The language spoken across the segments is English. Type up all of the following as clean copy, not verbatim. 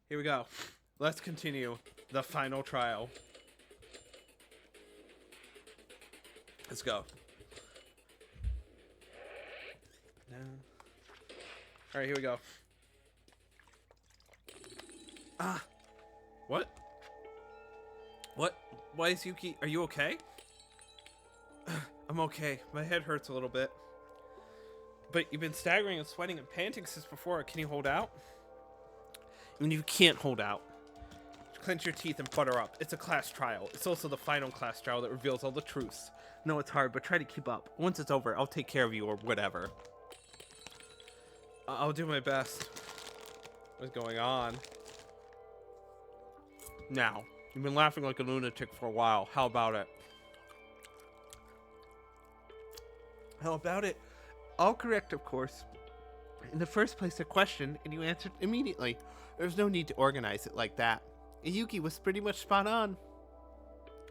Here we go. Let's continue the final trial. Let's go. No. Alright, here we go. Ah! What? What? Why is Yuki... Are you okay? I'm okay. My head hurts a little bit. But you've been staggering and sweating and panting since before. Can you hold out? I mean, you can't hold out. Clench your teeth and butter up. It's a class trial. It's also the final class trial that reveals all the truths. No, it's hard, but try to keep up. Once it's over, I'll take care of you or whatever. I'll do my best. What's going on? Now, you've been laughing like a lunatic for a while. How about it? How about it? All correct, of course. In the first place, a question, and you answered immediately. There's no need to organize it like that. Yuki was pretty much spot on.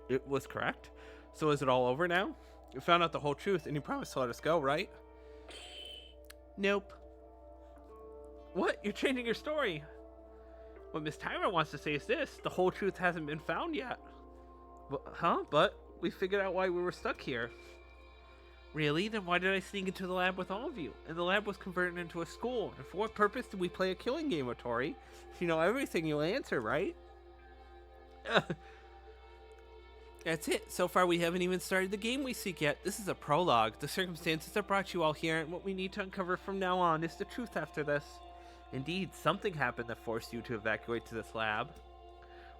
It was correct? So is it all over now? You found out the whole truth, and you promised to let us go, right? Nope. What? You're changing your story. What Miss Tyra wants to say is this. The whole truth hasn't been found yet. But we figured out why we were stuck here. Really? Then why did I sneak into the lab with all of you? And the lab was converted into a school. And for what purpose did we play a killing game with Tori? If you know everything, you'll answer, right? That's it. So far, we haven't even started the game we seek yet. This is a prologue. The circumstances that brought you all here, and what we need to uncover from now on is the truth after this. Indeed, something happened that forced you to evacuate to this lab.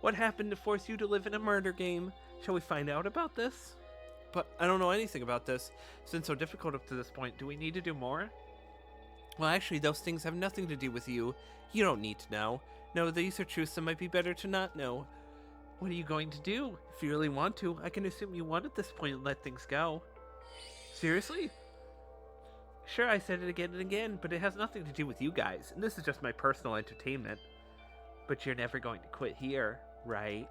What happened to force you to live in a murder game? Shall we find out about this? But I don't know anything about this. It's been so difficult up to this point. Do we need to do more? Well, actually, those things have nothing to do with you. You don't need to know. No, these are truths that might be better to not know. What are you going to do? If you really want to, I can assume you want at this point and let things go. Seriously? Sure, I said it again and again, but it has nothing to do with you guys, and this is just my personal entertainment. But you're never going to quit here, right?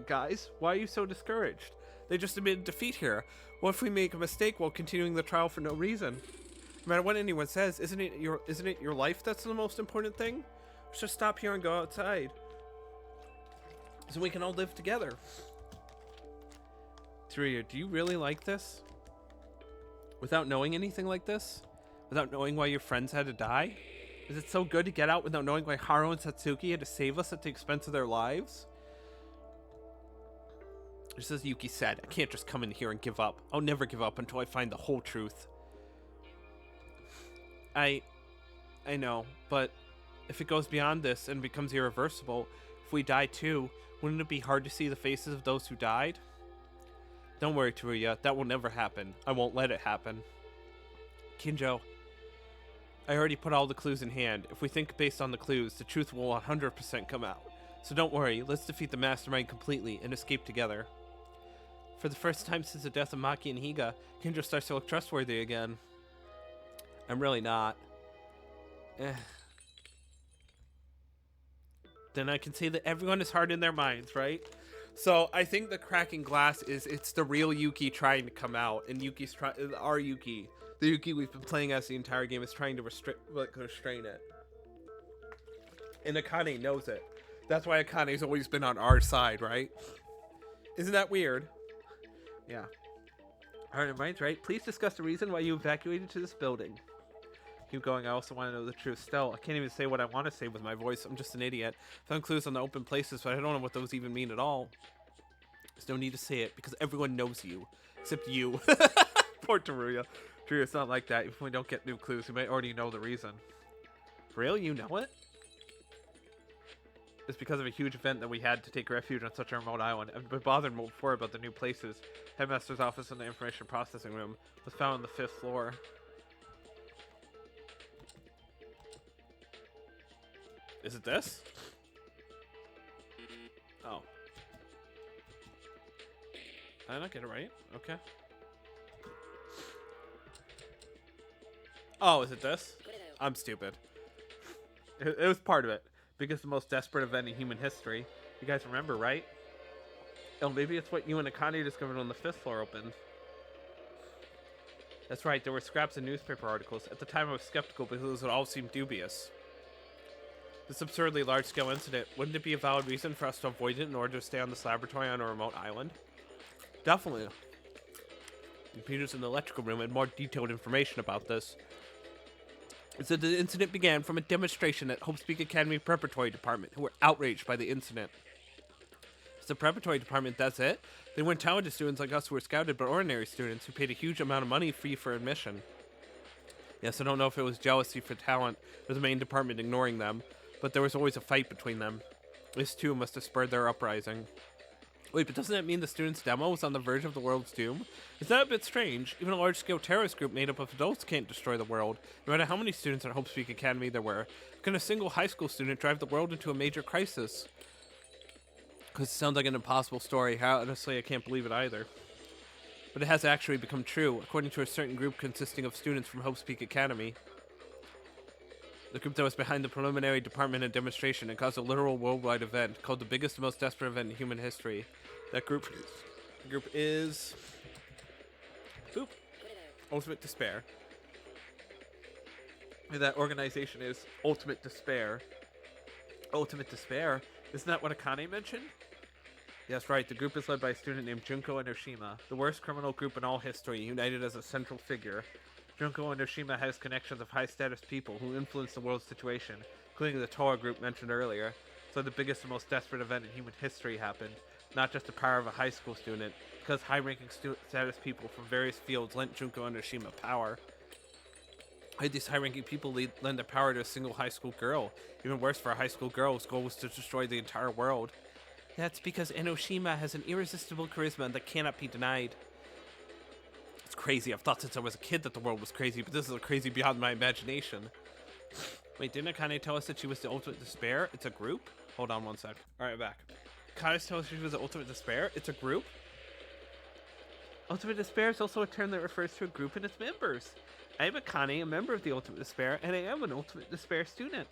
Guys, why are you so discouraged? They just admitted defeat here. What if we make a mistake while continuing the trial for no reason? No matter what anyone says, isn't it your life that's the most important thing? Let's just stop here and go outside, so we can all live together. Tsuruya, do you really like this? Without knowing anything like this? Without knowing why your friends had to die? Is it so good to get out without knowing why Haru and Satsuki had to save us at the expense of their lives? Just as Yuki said, I can't just come in here and give up. I'll never give up until I find the whole truth. I know, but if it goes beyond this and becomes irreversible, if we die too, wouldn't it be hard to see the faces of those who died? Don't worry, Tsuruya, that will never happen. I won't let it happen. Kinjo, I already put all the clues in hand. If we think based on the clues, the truth will 100% come out. So don't worry, let's defeat the mastermind completely and escape together. For the first time since the death of Maki and Higa, Kinjo starts to look trustworthy again. I'm really not. Then I can say that everyone is hard in their minds, right? So I think the cracking glass it's the real Yuki trying to come out, and our Yuki, the Yuki we've been playing as the entire game, is trying to restrain it. And Akane knows it. That's why Akane's always been on our side, right? Isn't that weird? Yeah. Heart and minds, right? Please discuss the reason why you evacuated to this building. Keep going. I also want to know the truth. Still, I can't even say what I want to say with my voice. I'm just an idiot. Found clues on the open places, but I don't know what those even mean at all. There's no need to say it, because everyone knows you. Except you. Poor Tsuruya. Tsuruya, it's not like that. If we don't get new clues, we might already know the reason. Really? You know it? It's because of a huge event that we had to take refuge on such a remote island. I've been bothered before about the new places. Headmaster's office and the information processing room was found on the 5th floor. Is it this? Oh. Did I not get it right? Okay. Oh, is it this? I'm stupid. It was part of it. Because the most desperate event in human history. You guys remember, right? Oh, maybe it's what you and Akane discovered when the 5th floor opened. That's right, there were scraps of newspaper articles. At the time I was skeptical because it all seemed dubious. This absurdly large-scale incident, wouldn't it be a valid reason for us to avoid it in order to stay on this laboratory on a remote island? Definitely. Computers in the electrical room had more detailed information about this. It said the incident began from a demonstration at Hope's Peak Academy Preparatory Department, who were outraged by the incident. It's the preparatory department, that's it? They weren't talented students like us who were scouted, but ordinary students who paid a huge amount of money free for admission. Yes, I don't know if it was jealousy for talent or the main department ignoring them, but there was always a fight between them. This too must have spurred their uprising. Wait, but doesn't that mean the students' demo was on the verge of the world's doom? Is that a bit strange? Even a large-scale terrorist group made up of adults can't destroy the world, no matter how many students at Hope Peak Academy there were. Can a single high school student drive the world into a major crisis? Because it sounds like an impossible story. Honestly, I can't believe it either. But it has actually become true, according to a certain group consisting of students from Hope's Peak Academy. The group that was behind the preliminary department and demonstration and caused a literal worldwide event called the biggest and most desperate event in human history. That group is boop, Ultimate Despair. And that organization is Ultimate Despair. Ultimate Despair? Isn't that what Akane mentioned? Yes, right. The group is led by a student named Junko Enoshima, the worst criminal group in all history, united as a central figure. Junko Enoshima has connections of high-status people who influence the world's situation, including the Toa group mentioned earlier. So the biggest and most desperate event in human history happened, not just the power of a high school student, because high-ranking status people from various fields lent Junko Enoshima power. Why did these high-ranking people lend their power to a single high school girl? Even worse, for a high school girl whose goal was to destroy the entire world. That's because Enoshima has an irresistible charisma that cannot be denied. It's crazy. I've thought since I was a kid that the world was crazy, but this is crazy beyond my imagination. Wait, didn't Akane tell us that she was the Ultimate Despair? It's a group? Hold on one sec. Alright, back. Akane told us she was the Ultimate Despair? It's a group? Ultimate Despair is also a term that refers to a group and its members. I am Akane, a member of the Ultimate Despair, and I am an Ultimate Despair student.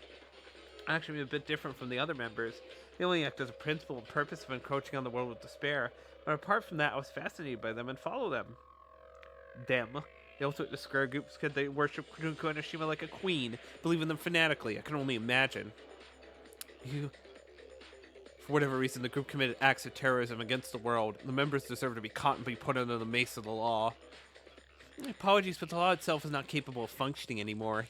I'm actually a bit different from the other members. They only act as a principle and purpose of encroaching on the world with despair, but apart from that, I was fascinated by them and follow them. Them. The Ultimate Despair groups could they worship Junko Enoshima like a queen, believe in them fanatically. I can only imagine. For whatever reason, the group committed acts of terrorism against the world. The members deserve to be caught and be put under the mace of the law. Apologies, but the law itself is not capable of functioning anymore.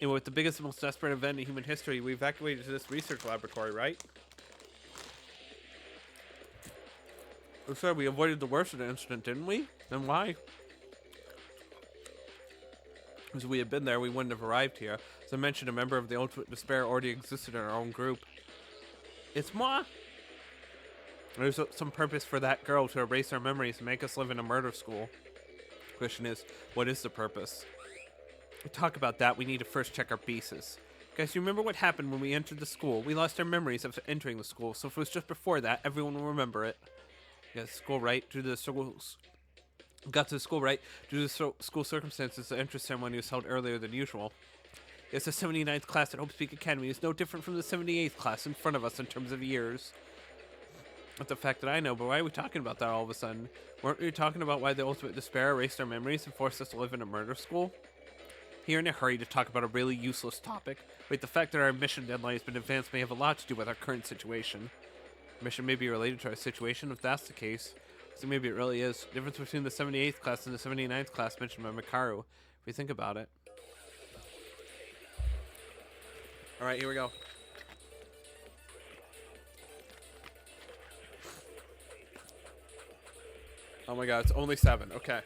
And with the biggest and most desperate event in human history, we evacuated to this research laboratory, right? I'm sorry, we avoided the worst of the incident, didn't we? Then why? Because if we had been there, we wouldn't have arrived here. As I mentioned, a member of the Ultimate Despair already existed in our own group. It's moi! There's some purpose for that girl to erase our memories and make us live in a murder school. The question is, what is the purpose? To talk about that, we need to first check our bases. Guys, you remember what happened when we entered the school? We lost our memories of entering the school, so if it was just before that, everyone will remember it. Yeah, school right, due to the schools. Got to the school right, due to the school circumstances, the entrance ceremony was held earlier than usual. Yes, the 79th class at Hope Peak Academy is no different from the 78th class in front of us in terms of years. That's the fact that I know, but why are we talking about that all of a sudden? Weren't we talking about why the Ultimate Despair erased our memories and forced us to live in a murder school? Here in a hurry to talk about a really useless topic. Wait, the fact that our mission deadline has been advanced may have a lot to do with our current situation. Our mission may be related to our situation. If that's the case, so maybe it really is. The difference between the 78th class and the 79th class mentioned by Mikaru, if we think about it. Alright, here we go. Oh my god, it's only 7. Okay.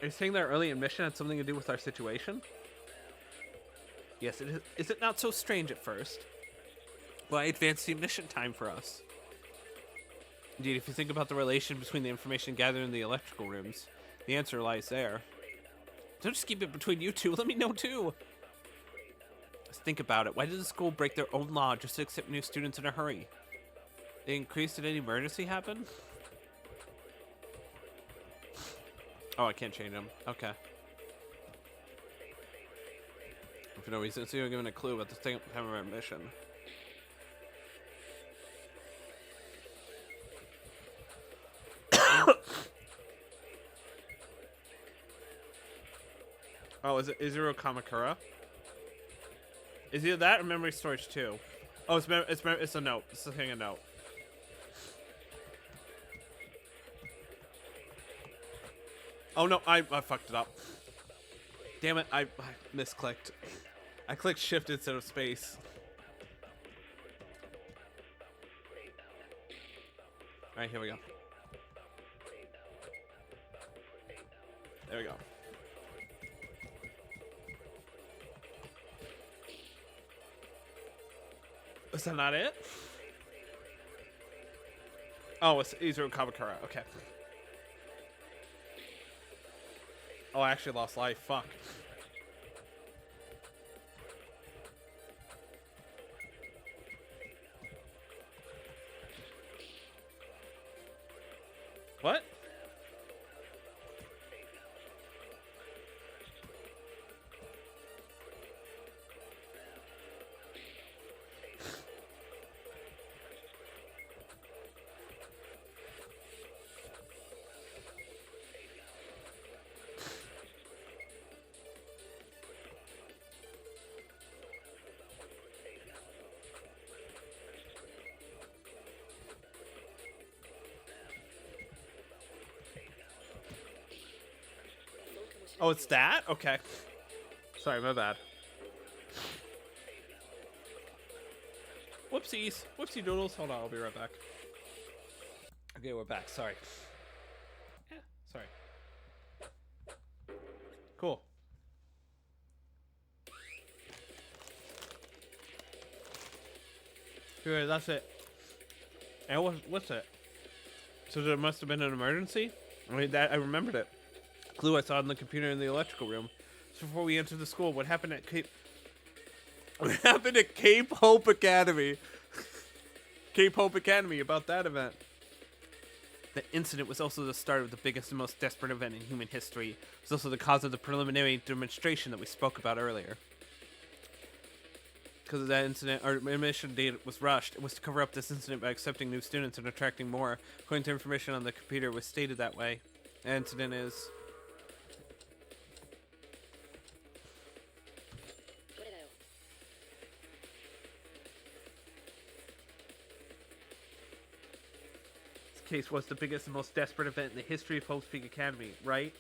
Are you saying that early admission had something to do with our situation? Yes, it is. Is it not so strange at first? Why advance the admission time for us? Indeed, if you think about the relation between the information gathered in the electrical rooms, the answer lies there. Don't just keep it between you two. Let me know too. Let's think about it. Why did the school break their own law just to accept new students in a hurry? They increased did any emergency happen? Oh, I can't change them. Okay. For no reason, so you're given a clue about the time of our mission. Oh, is it Izuru Kamakura? Is either that or Memory Storage 2? Oh, it's a note. It's a thing, a note. Oh no, I fucked it up. Damn it, I misclicked. I clicked shift instead of space. Alright, here we go. There we go. Is that not it? Oh, it's Izuru Kamakura. Okay. Oh, I actually lost life. Fuck. What? Oh, it's that? Okay. Sorry, my bad. Whoopsies. Whoopsie doodles. Hold on, I'll be right back. Okay, we're back. Sorry. Yeah, sorry. Cool. Good, that's it. And what's it? So there must have been an emergency? I mean, I remembered it. Clue I saw in the computer in the electrical room. So before we entered the school, what happened at Cape Hope Academy? Cape Hope Academy, about that event. The incident was also the start of the biggest and most desperate event in human history. It was also the cause of the preliminary demonstration that we spoke about earlier. Because of that incident, our admission date was rushed. It was to cover up this incident by accepting new students and attracting more. According to information on the computer, it was stated that way. The incident is... case was the biggest and most desperate event in the history of Hope's Peak Academy, right?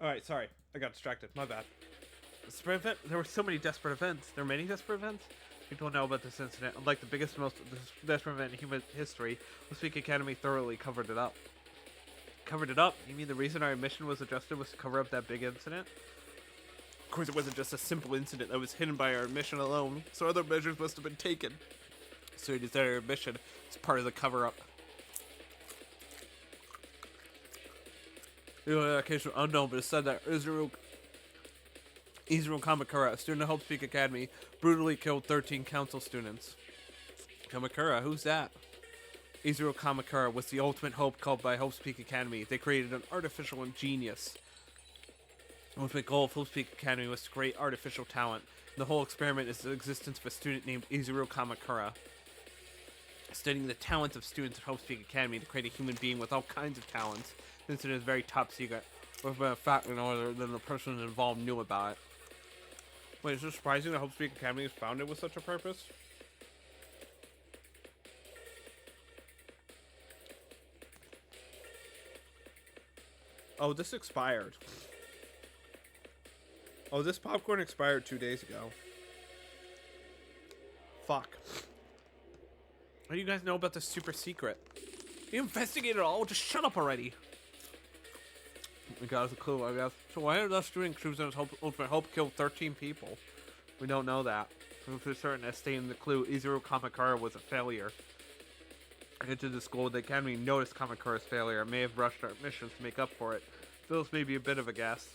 Alright, sorry. I got distracted. My bad. Desperate event? There were so many desperate events. There are many desperate events? People know about this incident. Unlike the biggest and most desperate event in human history, Hope's Peak Academy thoroughly covered it up. Covered it up? You mean the reason our admission was adjusted was to cover up that big incident? Of course, it wasn't just a simple incident that was hidden by our admission alone, so other measures must have been taken. So it is that our admission is part of the cover-up. The case was unknown, but it said that Izuru Kamakura, a student at Hope's Peak Academy, brutally killed 13 council students. Kamakura, who's that? Izuru Kamakura was the ultimate hope called by Hope's Peak Academy. They created an artificial ingenious. The ultimate goal of Hope's Peak Academy was to create artificial talent. And the whole experiment is the existence of a student named Izuru Kamakura, studying the talents of students at Hope's Peak Academy to create a human being with all kinds of talents. The incident is very top secret, or if a fact in order than the person involved knew about it. Wait, is it surprising that Hope's Peak Academy is founded with such a purpose? Oh, this expired. Oh, this popcorn expired 2 days ago. Fuck. How do you guys know about this super secret? You investigated it all? Just shut up already. We got a clue, I guess. So why did us doing Cruiser's Ultimate Hope kill 13 people? We don't know that. For certain, as stated in the clue, Izuru Kamakura was a failure. Into the school, the Academy noticed Kamakura's failure and may have rushed our missions to make up for it. So this may be a bit of a guess.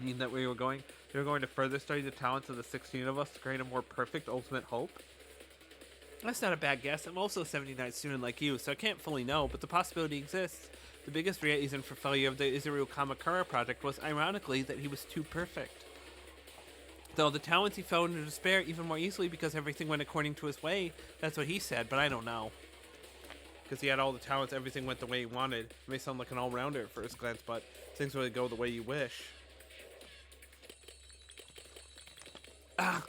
Mean that we were going to further study the talents of the 16 of us to create a more perfect Ultimate Hope? That's not a bad guess. I'm also a 79 student like you, so I can't fully know, but the possibility exists. The biggest reason for failure of the Izuru Kamakura project was, ironically, that he was too perfect. Though the talents he fell into despair even more easily because everything went according to his way. That's what he said, but I don't know. Because he had all the talents, everything went the way he wanted. It may sound like an all-rounder at first glance, but things really go the way you wish. Ah!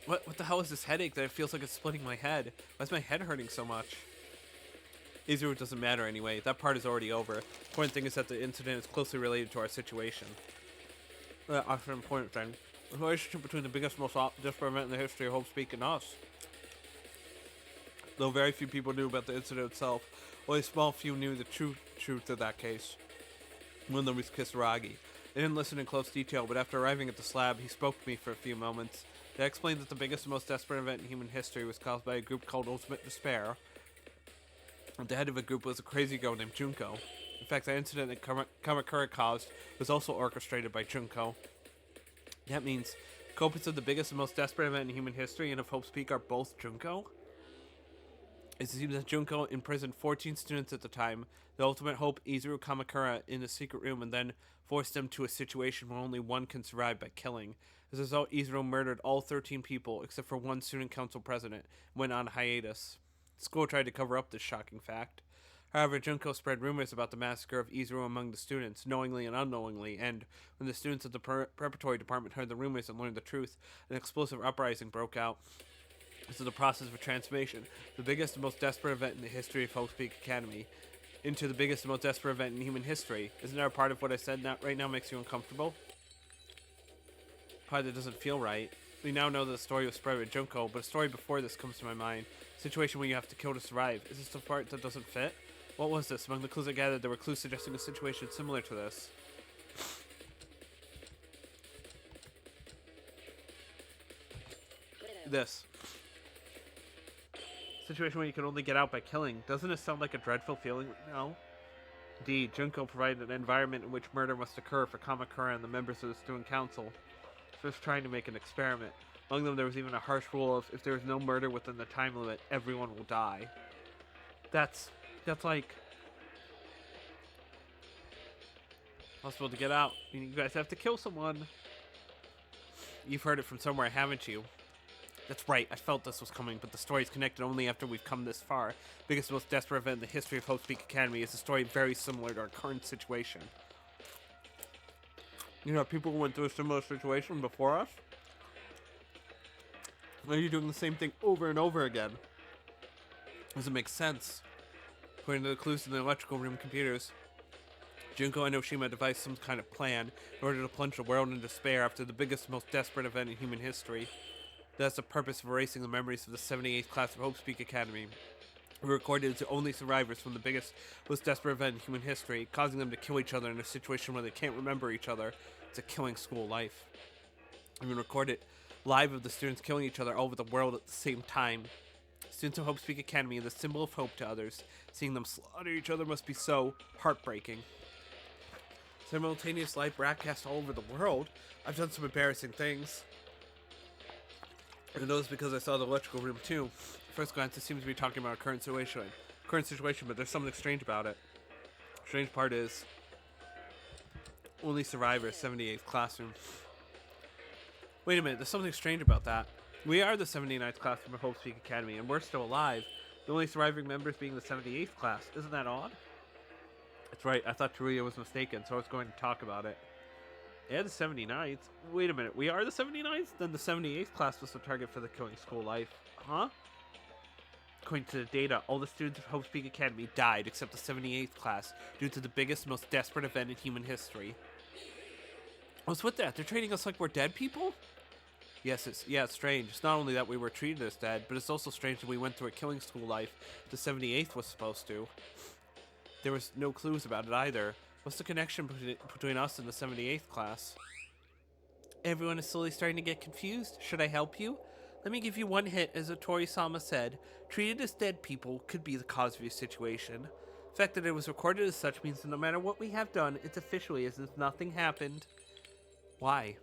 What the hell is this headache that it feels like it's splitting my head? Why is my head hurting so much? Izuru doesn't matter anyway. That part is already over. The important thing is that the incident is closely related to our situation. That's an important thing. The relationship between the biggest, most desperate event in the history of Hope Speak and us. Though very few people knew about the incident itself, only a small few knew the truth of that case. One of them was Kisaragi. They didn't listen in close detail, but after arriving at the slab, he spoke to me for a few moments. They explained that the biggest and most desperate event in human history was caused by a group called Ultimate Despair. The head of the group was a crazy girl named Junko. In fact, the incident that Kamakura caused was also orchestrated by Junko. That means culprits of the biggest and most desperate event in human history and of Hope's Peak are both Junko? It seems that Junko imprisoned 14 students at the time, the Ultimate Hope Izuru Kamakura, in a secret room and then forced them to a situation where only one can survive by killing. As a result, Izuru murdered all 13 people except for one student council president and went on hiatus. The school tried to cover up this shocking fact. However, Junko spread rumors about the massacre of Izuru among the students, knowingly and unknowingly, and when the students of the preparatory department heard the rumors and learned the truth, an explosive uprising broke out. This is the process of transformation, the biggest and most desperate event in the history of Hope Speak Academy, into the biggest and most desperate event in human history. Isn't that a part of what I said right now makes you uncomfortable? Part that doesn't feel right. We now know that the story was spread with Junko, but a story before this comes to my mind. A situation where you have to kill to survive. Is this the part that doesn't fit? What was this? Among the clues I gathered, there were clues suggesting a situation similar to this. This. Situation where you can only get out by killing. Doesn't it sound like a dreadful feeling? No. Indeed, Junko provided an environment in which murder must occur for Kamakura and the members of the student council. First trying to make an experiment. Among them, there was even a harsh rule of if there is no murder within the time limit, everyone will die. That's like possible to get out. You guys have to kill someone. You've heard it from somewhere, haven't you? That's right, I felt this was coming, but the story's connected only after we've come this far. Biggest, most desperate event in the history of Hope Speak Academy is a story very similar to our current situation. You know, people who went through a similar situation before us? Why are you doing the same thing over and over again? Doesn't make sense. According to the clues in the electrical room computers, Junko and Oshima devised some kind of plan in order to plunge the world in despair after the biggest, most desperate event in human history. That's the purpose of erasing the memories of the 78th class of Hope Speak Academy. We recorded as the only survivors from the biggest, most desperate event in human history, causing them to kill each other in a situation where they can't remember each other. It's a killing school life. We recorded live of the students killing each other all over the world at the same time. Students of Hope Speak Academy are the symbol of hope to others. Seeing them slaughter each other must be so heartbreaking. Simultaneous live broadcast all over the world. I've done some embarrassing things. I know this because I saw the electrical room too. First glance, it seems to be talking about our current situation, but there's something strange about it. Strange part is only survivor, 78th classroom. Wait a minute, there's something strange about that. We are the 79th classroom of Hope Speak Academy, and we're still alive. The only surviving members being the 78th class. Isn't that odd? That's right, I thought Teruya was mistaken, so I was going to talk about it. Yeah, the 79th. Wait a minute, we are the 79th? Then the 78th class was the target for the killing school life. Huh? According to the data, all the students of Hope Speak Academy died except the 78th class due to the biggest, most desperate event in human history. What's with that? They're treating us like we're dead people? Yes, it's strange. It's not only that we were treated as dead, but it's also strange that we went through a killing school life the 78th was supposed to. There was no clues about it either. What's the connection between us and the 78th class? Everyone is slowly starting to get confused. Should I help you? Let me give you one hint, as Otori-sama said. Treated as dead people could be the cause of your situation. The fact that it was recorded as such means that no matter what we have done, it's officially as if nothing happened. Why?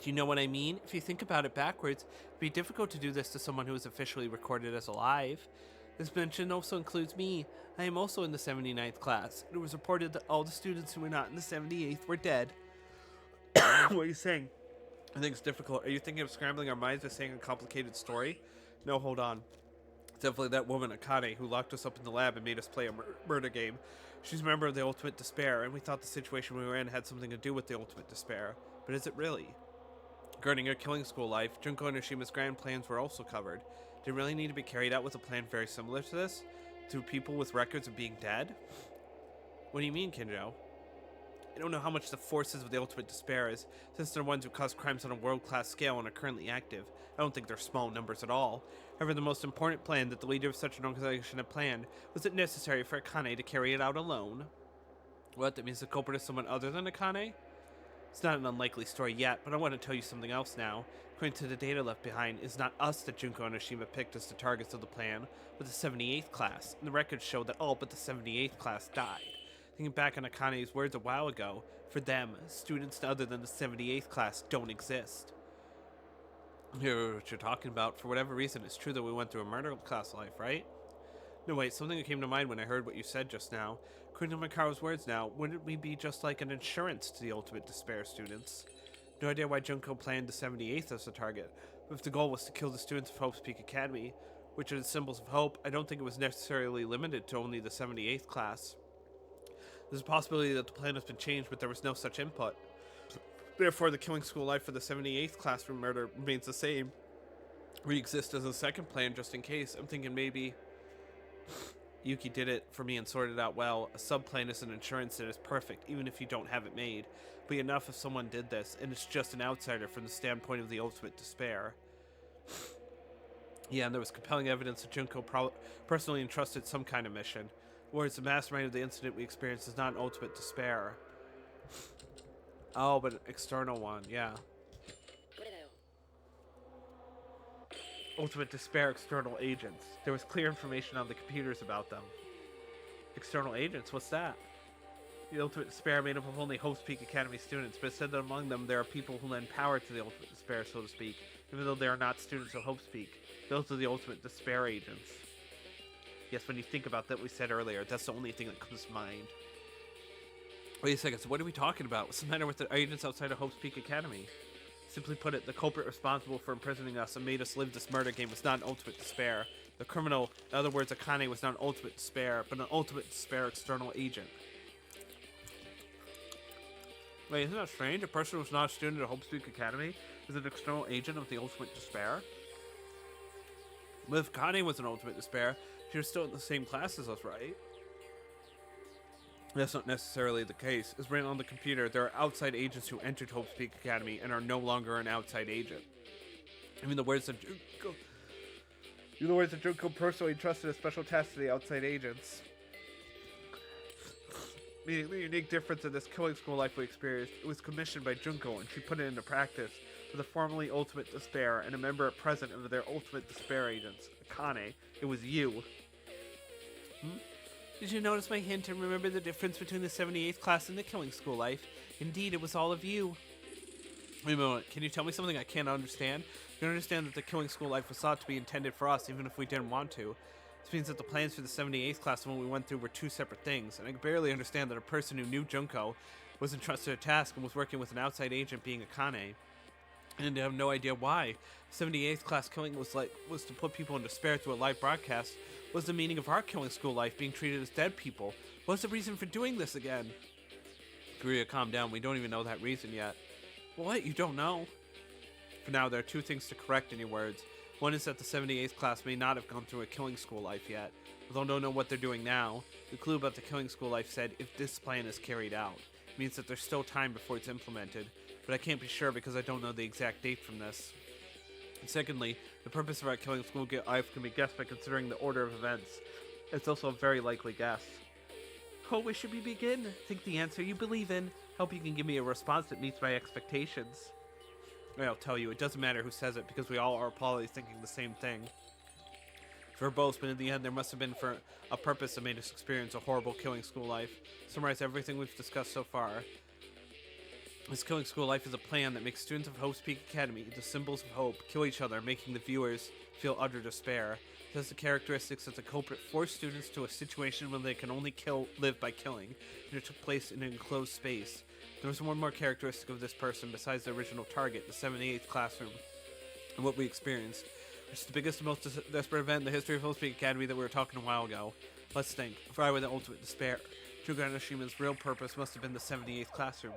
Do you know what I mean? If you think about it backwards, it'd be difficult to do this to someone who is officially recorded as alive. This mention also includes me. I am also in the 79th class. It was reported that all the students who were not in the 78th were dead. What are you saying? I think it's difficult. Are you thinking of scrambling our minds by saying a complicated story? No, hold on. It's definitely that woman, Akane, who locked us up in the lab and made us play a murder game. She's a member of the Ultimate Despair, and we thought the situation we were in had something to do with the Ultimate Despair. But is it really? Regarding her killing school life, Junko and Oshima's grand plans were also covered. Did it really need to be carried out with a plan very similar to this? Through people with records of being dead? What do you mean, Kinjo? I don't know how much the forces of the Ultimate Despair is, since they're ones who cause crimes on a world-class scale and are currently active. I don't think they're small numbers at all. However, the most important plan that the leader of such an organization had planned was it necessary for Akane to carry it out alone. What, that means the culprit is someone other than Akane? It's not an unlikely story yet, but I want to tell you something else now. According to the data left behind, it's not us that Junko and Oshima picked as the targets of the plan, but the 78th class, and the records show that all but the 78th class died. Thinking back on Akane's words a while ago, for them, students other than the 78th class don't exist. Hear what you're talking about. For whatever reason, it's true that we went through a murder class life, right? No, wait, something that came to mind when I heard what you said just now. According to Makaro's words now, wouldn't we be just like an insurance to the Ultimate Despair students? No idea why Junko planned the 78th as the target, but if the goal was to kill the students of Hope's Peak Academy, which are the symbols of hope, I don't think it was necessarily limited to only the 78th class. There's a possibility that the plan has been changed, but there was no such input. Therefore, the killing school life for the 78th class for murder remains the same. We exist as a second plan just in case. I'm thinking maybe Yuki did it for me and sorted it out well. A sub-plan is an insurance that is perfect, even if you don't have it made. It'd be enough if someone did this, and it's just an outsider from the standpoint of the Ultimate Despair. Yeah, and there was compelling evidence that Junko personally entrusted some kind of mission. Whereas the mastermind of the incident we experienced is not an Ultimate Despair. Oh, but an external one, yeah. Ultimate Despair external agents. There was clear information on the computers about them. External agents? What's that? The Ultimate Despair made up of only Hope's Peak Academy students, but it said that among them there are people who lend power to the Ultimate Despair, so to speak, even though they are not students of Hope's Peak. Those are the Ultimate Despair agents. Yes, when you think about that we said earlier, that's the only thing that comes to mind. Wait a second, so what are we talking about? What's the matter with the agents outside of Hope's Peak Academy? Simply put it, the culprit responsible for imprisoning us and made us live this murder game was not an Ultimate Despair. The criminal, in other words, Akane, was not an Ultimate Despair, but an Ultimate Despair external agent. Wait, isn't that strange? A person who was not a student at Hope's Peak Academy is an external agent of the Ultimate Despair? But if Akane was an Ultimate Despair, she was still in the same class as us, right? That's not necessarily the case. As written on the computer, there are outside agents who entered Hope's Peak Academy and are no longer an outside agent. Even the words that Junko personally entrusted a special task to the outside agents. Meaning the unique difference in this killing school life we experienced, it was commissioned by Junko and she put it into practice for the formerly Ultimate Despair and a member at present of their Ultimate Despair agents, Akane. It was you. Did you notice my hint and remember the difference between the 78th class and the killing school life? Indeed, it was all of you. Wait a moment, can you tell me something I can't understand? You understand that the killing school life was thought to be intended for us, even if we didn't want to. This means that the plans for the 78th class and what we went through were two separate things, and I can barely understand that a person who knew Junko was entrusted a task and was working with an outside agent being Akane. And I have no idea why. 78th class killing was to put people in despair through a live broadcast. What was the meaning of our killing school life being treated as dead people? What's the reason for doing this again? Guria, calm down. We don't even know that reason yet. What? You don't know? For now, there are two things to correct in your words. One is that the 78th class may not have gone through a killing school life yet. Although I don't know what they're doing now. The clue about the killing school life said, if this plan is carried out. means that there's still time before it's implemented, but I can't be sure because I don't know the exact date from this. And secondly, the purpose of our killing school life can be guessed by considering the order of events. It's also a very likely guess. Oh, where should we begin? Think the answer you believe in. Hope you can give me a response that meets my expectations. I'll tell you, it doesn't matter who says it because we all are probably thinking the same thing. Verbose, but in the end, there must have been for a purpose that made us experience a horrible killing school life. Summarize everything we've discussed so far. This killing school life is a plan that makes students of Hope's Peak Academy, the symbols of hope, kill each other, making the viewers feel utter despair. It has the characteristics that the culprit forced students to a situation where they can only live by killing, and it took place in an enclosed space. There was one more characteristic of this person besides the original target, the 78th classroom, and what we experienced. It's the biggest and most desperate event in the history of Hope's Peak Academy that we were talking a while ago. Let's think. If I were the ultimate despair, Shugo Anoshima's real purpose must have been the 78th classroom.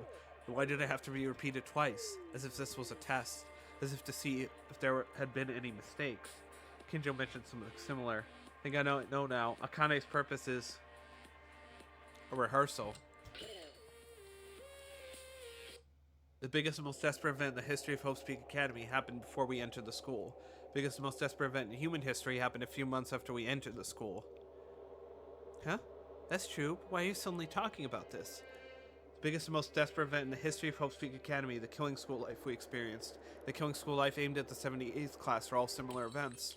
And why did it have to be repeated twice? As if this was a test. As if to see if there had been any mistakes. Kinjo mentioned something similar. I think I know now. Akane's purpose is a rehearsal. The biggest and most desperate event in the history of Hope's Peak Academy happened before we entered the school. The biggest and most desperate event in human history happened a few months after we entered the school. Huh? That's true, but why are you suddenly talking about this? The biggest and most desperate event in the history of Hope's Peak Academy, the killing school life we experienced. The killing school life aimed at the 78th class are all similar events.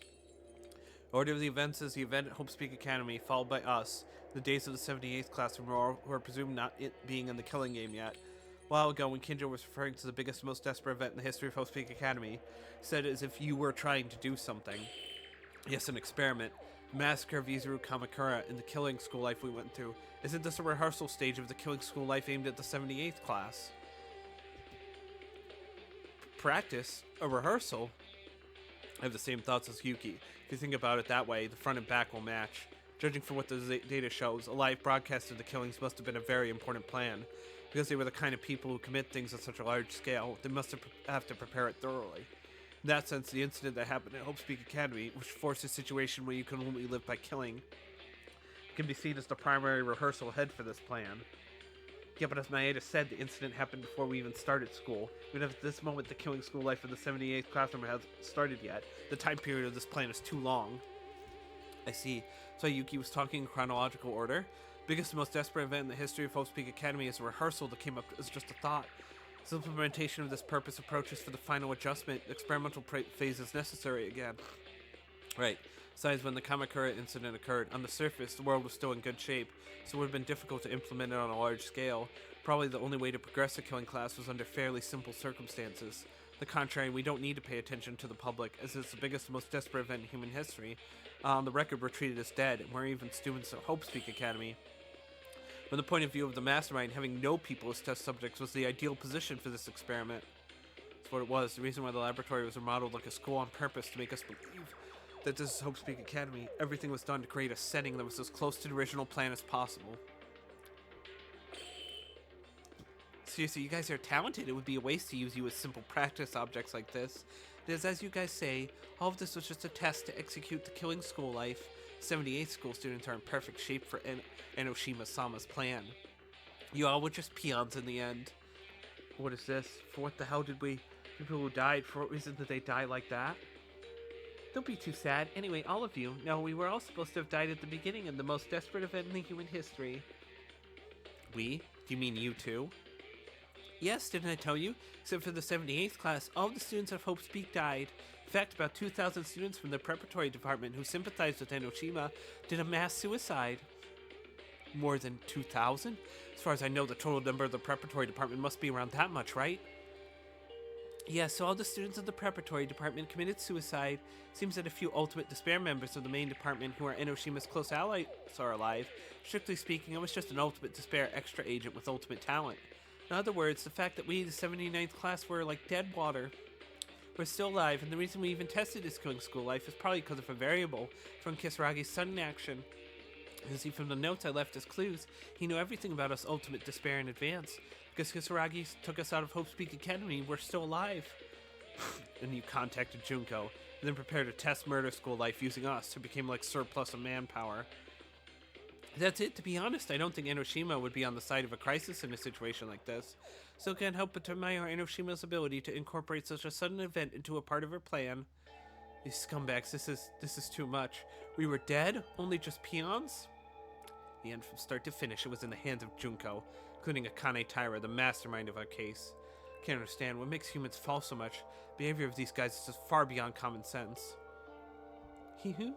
The order of the events is the event at Hope's Peak Academy, followed by us, the days of the 78th class who are presumed not being in the killing game yet. A while ago, when Kinjo was referring to the biggest and most desperate event in the history of Hope's Peak Academy, he said it as if you were trying to do something. Yes, an experiment. The massacre of Izuru Kamakura in the killing school life we went through. Isn't this a rehearsal stage of the killing school life aimed at the 78th class? Practice? A rehearsal? I have the same thoughts as Yuki. If you think about it that way, the front and back will match. Judging from what the data shows, a live broadcast of the killings must have been a very important plan. Because they were the kind of people who commit things at such a large scale, they must have to prepare it thoroughly. In that sense, the incident that happened at Hope's Peak Academy, which forced a situation where you can only live by killing, can be seen as the primary rehearsal ahead for this plan. Yeah, but as Maeda said, the incident happened before we even started school. Even if at this moment the killing school life of the 78th classroom hasn't started yet, the time period of this plan is too long. I see. So Yuki was talking in chronological order. Biggest and most desperate event in the history of Hope's Peak Academy is a rehearsal that came up as just a thought. As implementation of this purpose approaches for the final adjustment, the experimental phase is necessary again. Right. Besides, when the Kamakura incident occurred, on the surface, the world was still in good shape, so it would have been difficult to implement it on a large scale. Probably the only way to progress the killing class was under fairly simple circumstances. On the contrary, we don't need to pay attention to the public, as it's the biggest and most desperate event in human history. On the record, we're treated as dead, and we're even students at Hope's Peak Academy. From the point of view of the mastermind, having no people as test subjects was the ideal position for this experiment. That's what it was. The reason why the laboratory was remodeled like a school on purpose to make us believe that this is Hope's Peak Academy. Everything was done to create a setting that was as close to the original plan as possible. Seriously, you guys are talented. It would be a waste to use you as simple practice objects like this. It is, as you guys say, all of this was just a test to execute the killing school life. 78 school students are in perfect shape for Enoshima-sama's plan. You all were just peons in the end. What is this? For what the hell did we... People who died, for what reason did they die like that? Don't be too sad. Anyway, all of you. No, we were all supposed to have died at the beginning in the most desperate event in the human history. We? Do you mean you too? Yes, didn't I tell you? Except for the 78th class, all of the students of Hope's Peak died. In fact, about 2,000 students from the preparatory department who sympathized with Enoshima did a mass suicide. More than 2,000? As far as I know, the total number of the preparatory department must be around that much, right? Yes, so all the students of the preparatory department committed suicide. Seems that a few ultimate despair members of the main department who are Enoshima's close allies are alive. Strictly speaking, I was just an ultimate despair extra agent with ultimate talent. In other words, the fact that we, the 79th class, were like dead water. We're still alive, and the reason we even tested his killing school life is probably because of a variable from Kisaragi's sudden action. You see from the notes I left as clues, he knew everything about us ultimate despair in advance. Because Kisaragi took us out of Hope's Peak Academy, we're still alive. And you contacted Junko, and then prepared a test murder school life using us, who became like surplus of manpower. That's it. To be honest, I don't think Enoshima would be on the side of a crisis in a situation like this. Still can't help but admire Enoshima's ability to incorporate such a sudden event into a part of her plan. These scumbags, this is too much. We were dead? Only just peons? The end from start to finish, it was in the hands of Junko, including Akane Taira, the mastermind of our case. Can't understand what makes humans fall so much. Behavior of these guys is just far beyond common sense. Hee-hoo.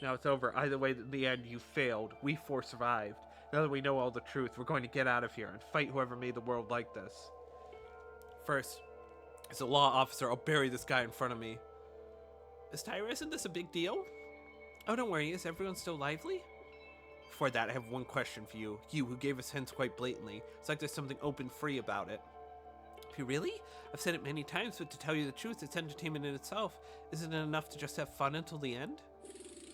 Now it's over. Either way, in the end, you failed. We four survived. Now that we know all the truth, we're going to get out of here and fight whoever made the world like this. First, as a law officer, I'll bury this guy in front of me. Miss Tyra, isn't this a big deal? Oh, don't worry. Is everyone still lively? Before that, I have one question for you. You, who gave us hints quite blatantly. It's like there's something open free about it. You really? I've said it many times, but to tell you the truth, it's entertainment in itself. Isn't it enough to just have fun until the end?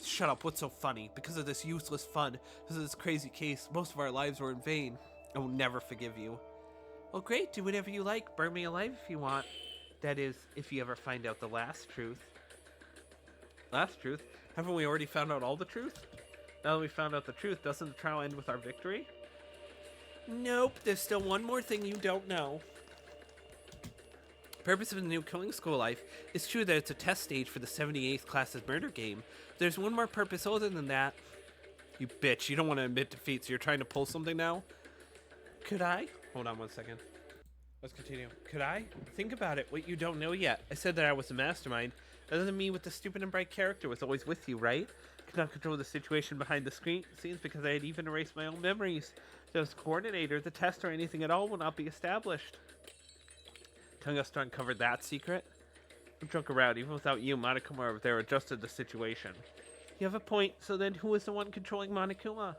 Shut up, what's so funny? Because of this useless fun, because of this crazy case, most of our lives were in vain. I will never forgive you. Well, great, do whatever you like. Burn me alive if you want. That is, if you ever find out the last truth. Last truth? Haven't we already found out all the truth? Now that we found out the truth, doesn't the trial end with our victory? Nope, there's still one more thing you don't know. Purpose of the new Killing School life. It's true that it's a test stage for the 78th class's murder game. There's one more purpose other than that. You bitch, you don't want to admit defeat, so you're trying to pull something now? Could I? Hold on one second. Let's continue. Could I? Think about it, what you don't know yet. I said that I was the mastermind. That doesn't mean with the stupid and bright character was always with you, right? Could not control the situation behind the scenes because I had even erased my own memories. So as coordinator, the test or anything at all will not be established. Telling us to uncover that secret? Don't joke around. Even without you, Monokuma over there adjusted the situation. You have a point. So then who is the one controlling Monokuma?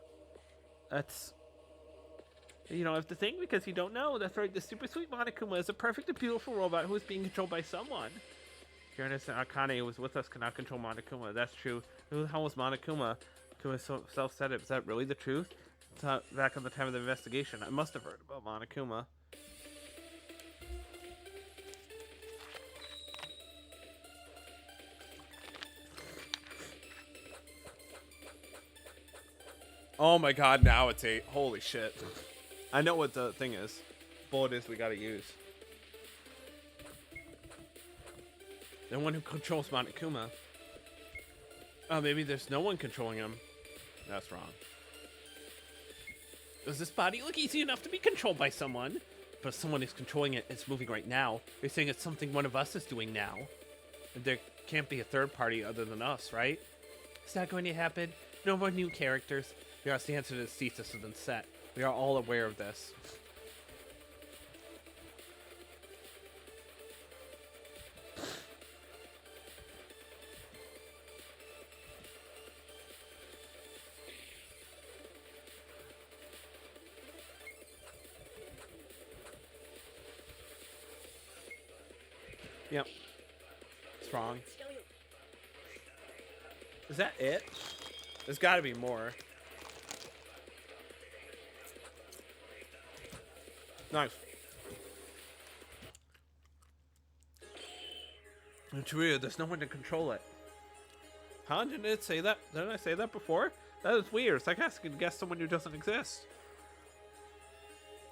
That's... You don't have to think because you don't know. That's right. The super sweet Monokuma is a perfect and beautiful robot who is being controlled by someone. Your innocent Akane, who was with us, cannot control Monokuma. That's true. Who the hell was Monokuma? Kuma self said it. Is that really the truth? Back on the time of the investigation, I must have heard about Monokuma. Oh my god, now it's 8. Holy shit. I know what the thing is. Bullet is we gotta use. The one who controls Monokuma. Oh, maybe there's no one controlling him. That's wrong. Does this body look easy enough to be controlled by someone? But if someone is controlling it, it's moving right now. You're saying it's something one of us is doing now. And there can't be a third party other than us, right? Is that going to happen? No more new characters. The answer to this thesis has been set. We are all aware of this. Yep. It's wrong. Is that it? There's got to be more. Nice. It's weird. There's no one to control it. Huh? Didn't it say that? Didn't I say that before? That is weird. It's like asking to guess someone who doesn't exist.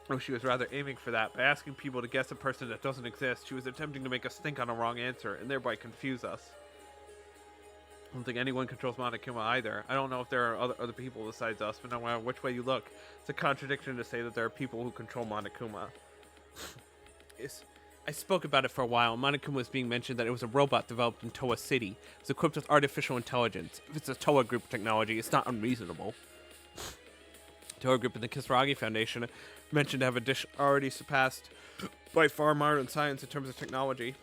Oh, she was rather aiming for that. By asking people to guess a person that doesn't exist, she was attempting to make us think on a wrong answer, and thereby confuse us. I don't think anyone controls Monokuma either. I don't know if there are other people besides us, but no matter which way you look, it's a contradiction to say that there are people who control Monokuma. I spoke about it for a while. Monokuma was being mentioned that it was a robot developed in Toa City. It was equipped with artificial intelligence. If it's a Toa Group technology, it's not unreasonable. Toa Group and the Kisaragi Foundation mentioned to have already surpassed by far modern science in terms of technology.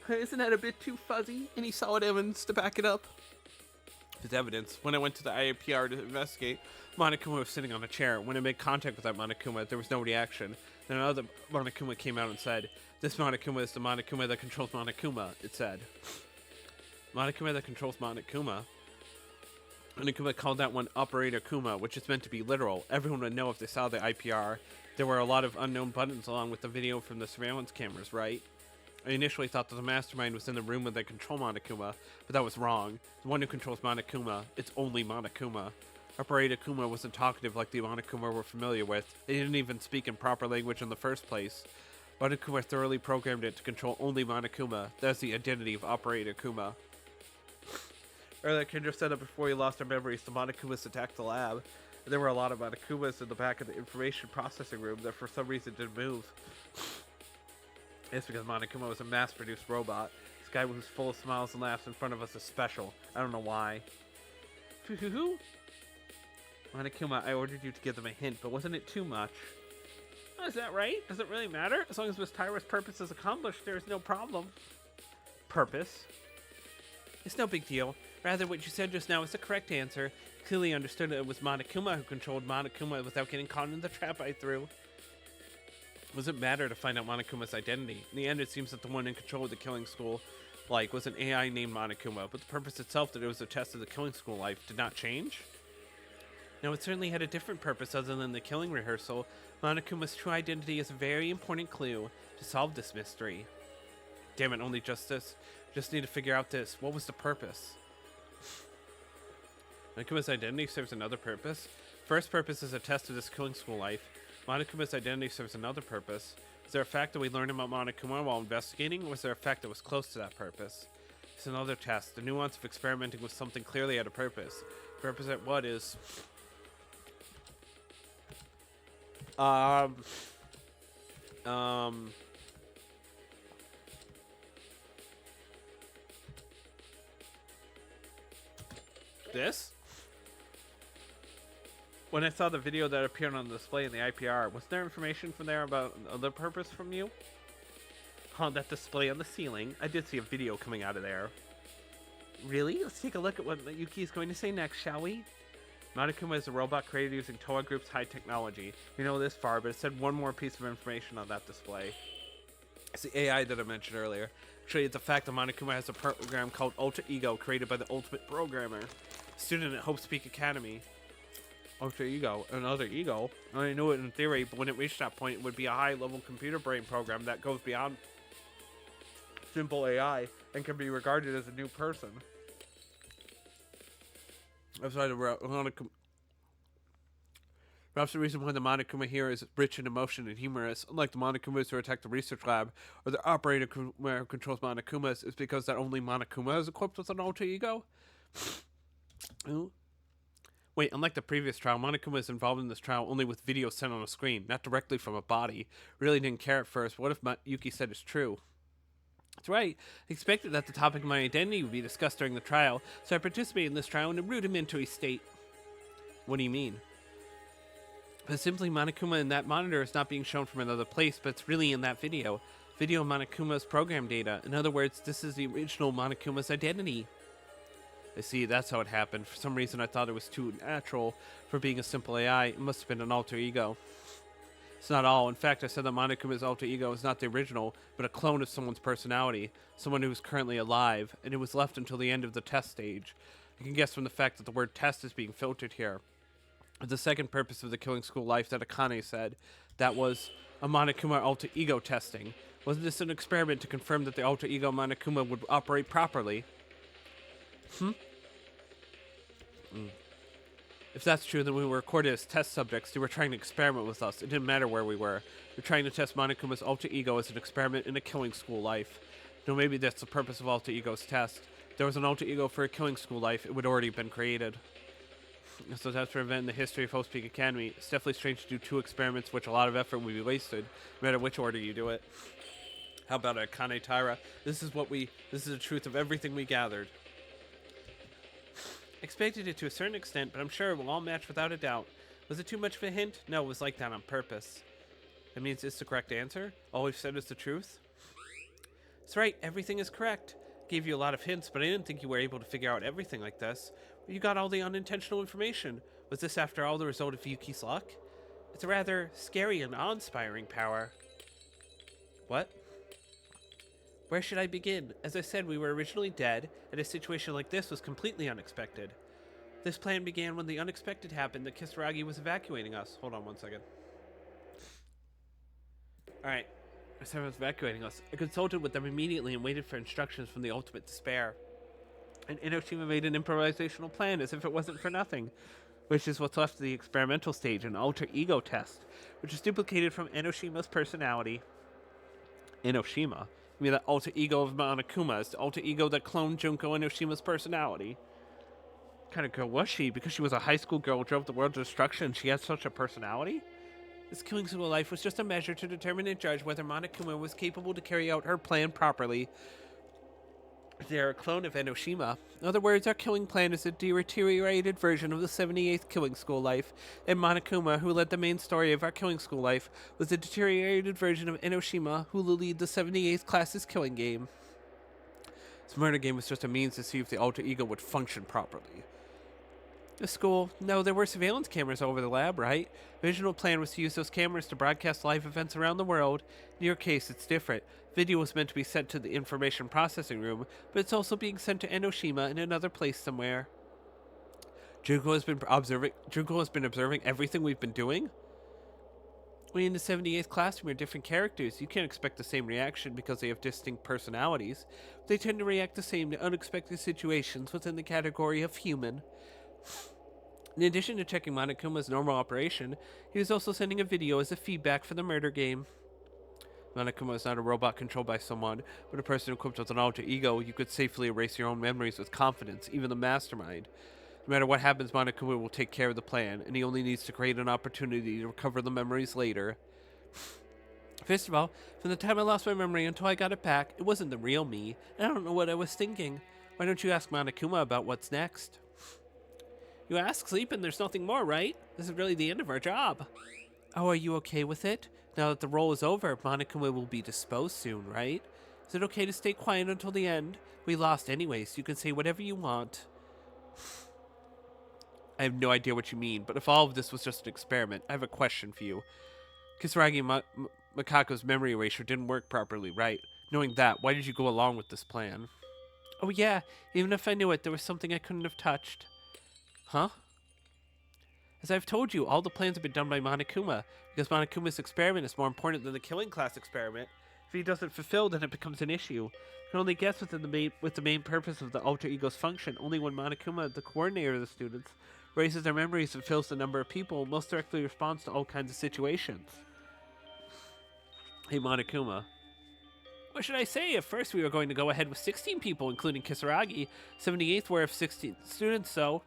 Isn't that a bit too fuzzy? Any solid evidence to back it up? There's evidence. When I went to the IAPR to investigate, Monokuma was sitting on a chair. When I made contact with that Monokuma, there was no reaction. Then another Monokuma came out and said, "This Monokuma is the Monokuma that controls Monokuma," it said. Monokuma that controls Monokuma? Monokuma called that one Operator Kuma, which is meant to be literal. Everyone would know if they saw the IPR. There were a lot of unknown buttons along with the video from the surveillance cameras, right? I initially thought that the mastermind was in the room where they control Monokuma, but that was wrong. The one who controls Monokuma, it's only Monokuma. Operator Kuma wasn't talkative like the Monokuma we're familiar with. They didn't even speak in proper language in the first place. Monokuma thoroughly programmed it to control only Monokuma. That's the identity of Operator Kuma. Earlier, Kendra said that before we lost our memories, the Monokumas attacked the lab. And there were a lot of Monokumas in the back of the information processing room that for some reason didn't move. It's because Monokuma was a mass-produced robot. This guy who's full of smiles and laughs in front of us is special. I don't know why. Monokuma, I ordered you to give them a hint, but wasn't it too much? Oh, is that right? Does it really matter? As long as Miss Tyra's purpose is accomplished, there is no problem. Purpose? It's no big deal. Rather, what you said just now is the correct answer. Clearly understood that it was Monokuma who controlled Monokuma without getting caught in the trap I threw. What does it matter to find out Monokuma's identity? In the end, it seems that the one in control of the killing school, was an AI named Monokuma, but the purpose itself, that it was a test of the killing school life, did not change? No, it certainly had a different purpose other than the killing rehearsal. Monokuma's true identity is a very important clue to solve this mystery. Damn it, only justice. Just need to figure out this. What was the purpose? Monokuma's identity serves another purpose. First purpose is a test of this killing school life. Monokuma's identity serves another purpose. Is there a fact that we learned about Monokuma while investigating, or was there a fact that was close to that purpose? It's another test. The nuance of experimenting with something clearly had a purpose. To represent what is... This? When I saw the video that appeared on the display in the IPR, was there information from there about another purpose from you? On that display on the ceiling, I did see a video coming out of there. Really? Let's take a look at what Yuki is going to say next, shall we? Monokuma is a robot created using Toa Group's high technology. We know this far, but it said one more piece of information on that display. It's the AI that I mentioned earlier. Actually, it's the fact that Monokuma has a program called Alter Ego, created by the ultimate programmer. Student at Hope's Peak Academy. Alter Ego, another ego. I only knew it in theory, but when it reached that point, it would be a high-level computer brain program that goes beyond simple AI and can be regarded as a new person. That's why perhaps the reason why the Monokuma here is rich in emotion and humorous, unlike the Monokumas who attack the research lab, or the operator who controls Monokumas, is because that only Monokuma is equipped with an alter ego? Ooh. Wait, unlike the previous trial, Monokuma is involved in this trial only with video sent on a screen, not directly from a body. Really didn't care at first. What if Yuki said it's true? That's right. I expected that the topic of my identity would be discussed during the trial, so I participated in this trial in a rudimentary state. What do you mean? But simply Monokuma in that monitor is not being shown from another place, but it's really in that video. Video of Monokuma's program data. In other words, this is the original Monokuma's identity. I see, that's how it happened. For some reason I thought it was too natural for being a simple AI. It must have been an alter ego. It's not all. In fact, I said that Monokuma's alter ego is not the original, but a clone of someone's personality. Someone who is currently alive, and it was left until the end of the test stage. You can guess from the fact that the word test is being filtered here. The second purpose of the killing school life that Akane said, that was a Monokuma alter ego testing. Wasn't this an experiment to confirm that the alter ego Monokuma would operate properly? If that's true, then we were recorded as test subjects. They were trying to experiment with us. It didn't matter where we were. We're trying to test Monokuma's alter ego as an experiment in a killing school life. No, maybe that's the purpose of alter ego's test. If there was an alter ego for a killing school life, it would already have been created. So that's for an event in the history of Hope's Peak Academy. It's definitely strange to do two experiments, which a lot of effort would be wasted, no matter which order you do it. How about Akane Taira? This is the truth of everything we gathered. Expected it to a certain extent, but I'm sure it will all match without a doubt. Was it too much of a hint? No, it was like that on purpose. That means it's the correct answer? All we've said is the truth? That's right, everything is correct. Gave you a lot of hints, but I didn't think you were able to figure out everything like this. You got all the unintentional information. Was this, after all, the result of Yuki's luck? It's a rather scary and awe-inspiring power. What? Where should I begin? As I said, we were originally dead, and a situation like this was completely unexpected. This plan began when the unexpected happened that Kisaragi was evacuating us. Hold on one second. Alright. as everyone's evacuating us, I consulted with them immediately and waited for instructions from the ultimate despair. And Inoshima made an improvisational plan as if it wasn't for nothing, which is what's left of the experimental stage, an alter ego test, which is duplicated from Enoshima's personality. Enoshima? You mean that alter ego of Monokuma is the alter ego that cloned Junko Enoshima's personality? What kind of girl was she? Because she was a high school girl who drove the world to destruction, she had such a personality? This killing school life was just a measure to determine and judge whether Monokuma was capable to carry out her plan properly. They're a clone of Enoshima. In other words, our killing plan is a deteriorated version of the 78th killing school life, and Monokuma, who led the main story of our killing school life, was a deteriorated version of Enoshima, who will lead the 78th class's killing game. This murder game was just a means to see if the alter ego would function properly. The school? No, there were surveillance cameras over the lab, right? The original plan was to use those cameras to broadcast live events around the world. In your case, it's different. Video was meant to be sent to the information processing room, but it's also being sent to Enoshima in another place somewhere. Junko has been observing everything we've been doing? We in the 78th classroom are different characters. You can't expect the same reaction because they have distinct personalities. They tend to react the same to unexpected situations within the category of human. In addition to checking Monokuma's normal operation, he was also sending a video as a feedback for the murder game. Monokuma is not a robot controlled by someone, but a person equipped with an alter ego. You could safely erase your own memories with confidence, even the mastermind. No matter what happens, Monokuma will take care of the plan, and he only needs to create an opportunity to recover the memories later. First of all, from the time I lost my memory until I got it back, it wasn't the real me, and I don't know what I was thinking. Why don't you ask Monokuma about what's next? You ask, sleep, and there's nothing more, right? This is really the end of our job. Oh, are you okay with it? Now that the role is over, Monokuma will be disposed soon, right? Is it okay to stay quiet until the end? We lost anyways, so you can say whatever you want. I have no idea what you mean, but if all of this was just an experiment, I have a question for you. Kisaragi and Makako's memory erasure didn't work properly, right? Knowing that, why did you go along with this plan? Oh yeah, even if I knew it, there was something I couldn't have touched. Huh? As I've told you, all the plans have been done by Monokuma, because Monokuma's experiment is more important than the killing class experiment. If he doesn't fulfill, then it becomes an issue. You can only guess with the main purpose of the alter ego's function only when Monokuma, the coordinator of the students, raises their memories and fills the number of people most directly responds to all kinds of situations. Hey Monokuma. What should I say? At first we were going to go ahead with 16 people, including Kisaragi. 78th were of 16 students, so...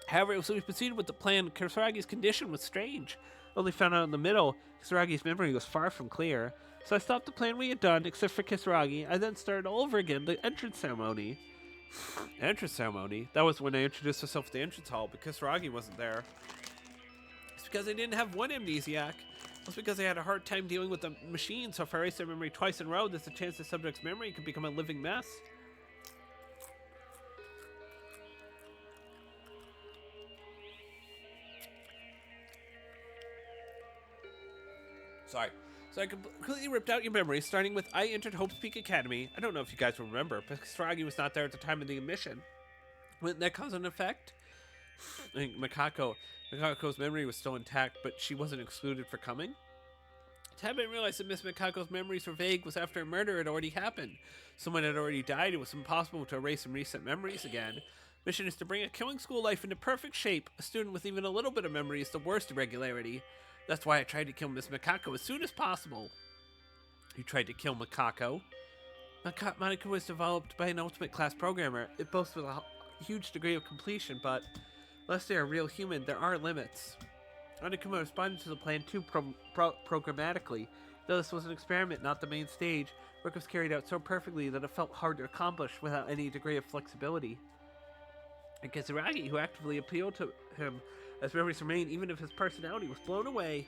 However, so we proceeded with the plan. Kisaragi's condition was strange. Only found out in the middle, Kisaragi's memory was far from clear. So I stopped the plan we had done, except for Kisaragi. I then started all over again, the entrance ceremony. Entrance ceremony? That was when I introduced myself at the entrance hall, but Kisaragi wasn't there. It's because I didn't have one amnesiac. It's because I had a hard time dealing with the machine, so if I erase their memory twice in a row, there's a chance the subject's memory could become a living mess. Sorry. So I completely ripped out your memories, starting with I entered Hope's Peak Academy. I don't know if you guys will remember, but Kisaragi was not there at the time of the admission. Wouldn't that cause an effect? I think Makako's memory was still intact, but she wasn't excluded for coming. The time I realized that Miss Makako's memories were vague was after a murder had already happened. Someone had already died. It was impossible to erase and reset memories again. Mission is to bring a killing school life into perfect shape. A student with even a little bit of memory is the worst irregularity. That's why I tried to kill Miss Makako as soon as possible. You tried to kill Makako? Monokuma was developed by an ultimate class programmer. It boasts with a huge degree of completion, but unless they are real human, there are limits. Monokuma responded to the plan too programmatically. Though this was an experiment, not the main stage, work was carried out so perfectly that it felt hard to accomplish without any degree of flexibility. And Kisaragi, who actively appealed to him as memories remained even if his personality was blown away.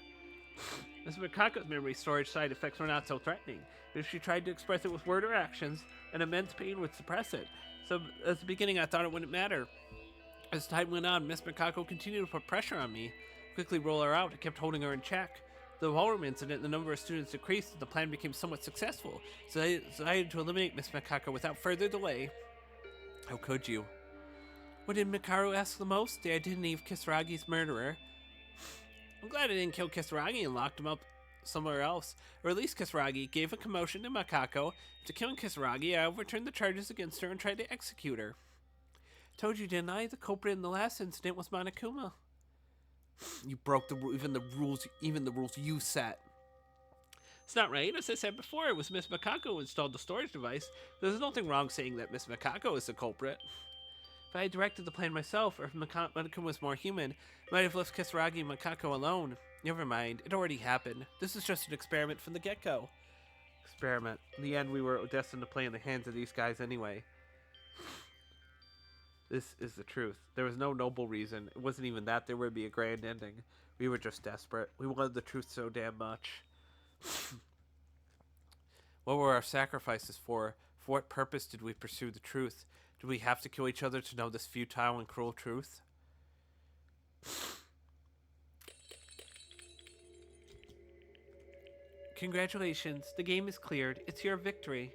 Miss Makako's memory storage side effects were not so threatening, but if she tried to express it with word or actions, an immense pain would suppress it. So at the beginning I thought it wouldn't matter. As time went on, Miss Makako continued to put pressure on me. Quickly roll her out, I kept holding her in check. The ballroom incident, the number of students decreased, and the plan became somewhat successful, so I decided to eliminate Miss Makako without further delay. How could you? What did Mikaru ask the most? The identity of Kisaragi's murderer. I'm glad I didn't kill Kisaragi and locked him up somewhere else. I released Kisaragi, gave a commotion to Makako. After killing Kisaragi, I overturned the charges against her and tried to execute her. Told you, didn't I? The culprit in the last incident was Monokuma. You broke even the rules you set. It's not right. As I said before, it was Miss Makako who installed the storage device. There's nothing wrong saying that Miss Makako is the culprit. If I had directed the plan myself, or if Monokuma was more human, I might have left Kisaragi and Makako alone. Never mind. It already happened. This is just an experiment from the get-go. Experiment. In the end, we were destined to play in the hands of these guys anyway. This is the truth. There was no noble reason. It wasn't even that there would be a grand ending. We were just desperate. We wanted the truth so damn much. What were our sacrifices for? For what purpose did we pursue the truth? Did we have to kill each other to know this futile and cruel truth? Congratulations. The game is cleared. It's your victory.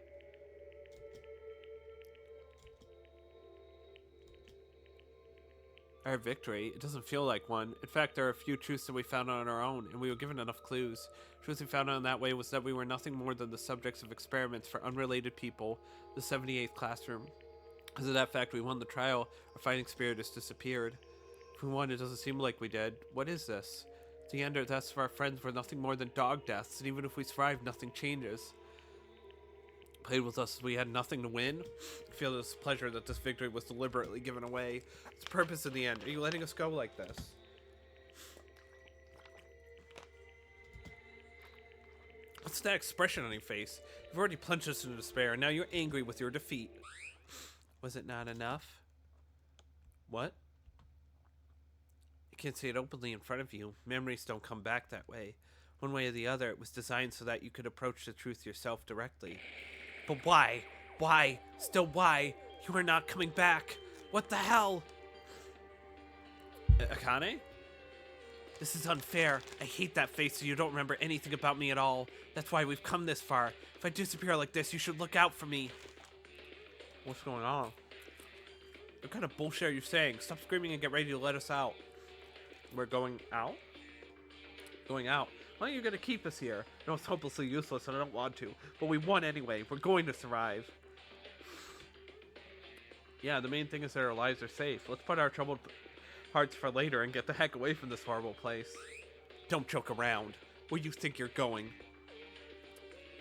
Our victory? It doesn't feel like one. In fact, there are a few truths that we found on our own, and we were given enough clues. Truth we found out in that way was that we were nothing more than the subjects of experiments for unrelated people, the 78th classroom. Because of that fact, we won the trial. Our fighting spirit has disappeared. If we won, it doesn't seem like we did. What is this? At the end, our deaths of our friends were nothing more than dog deaths, and even if we survived, nothing changes. Played with us as we had nothing to win. I feel this pleasure that this victory was deliberately given away. Its purpose in the end. Are you letting us go like this? What's that expression on your face? You've already plunged us into despair, and now you're angry with your defeat. Was it not enough? What? You can't say it openly in front of you. Memories don't come back that way. One way or the other, it was designed so that you could approach the truth yourself directly. But why? Why? Still why? You are not coming back. What the hell? Akane? This is unfair. I hate that face so you don't remember anything about me at all. That's why we've come this far. If I disappear like this, you should look out for me. What's going on? What kind of bullshit are you saying? Stop screaming and get ready to let us out. We're going out? Going out. Why are you gonna keep us here? No, it's hopelessly useless and I don't want to. But we won anyway. We're going to survive. Yeah, the main thing is that our lives are safe. Let's put our troubled hearts for later and get the heck away from this horrible place. Don't joke around. Where you think you're going?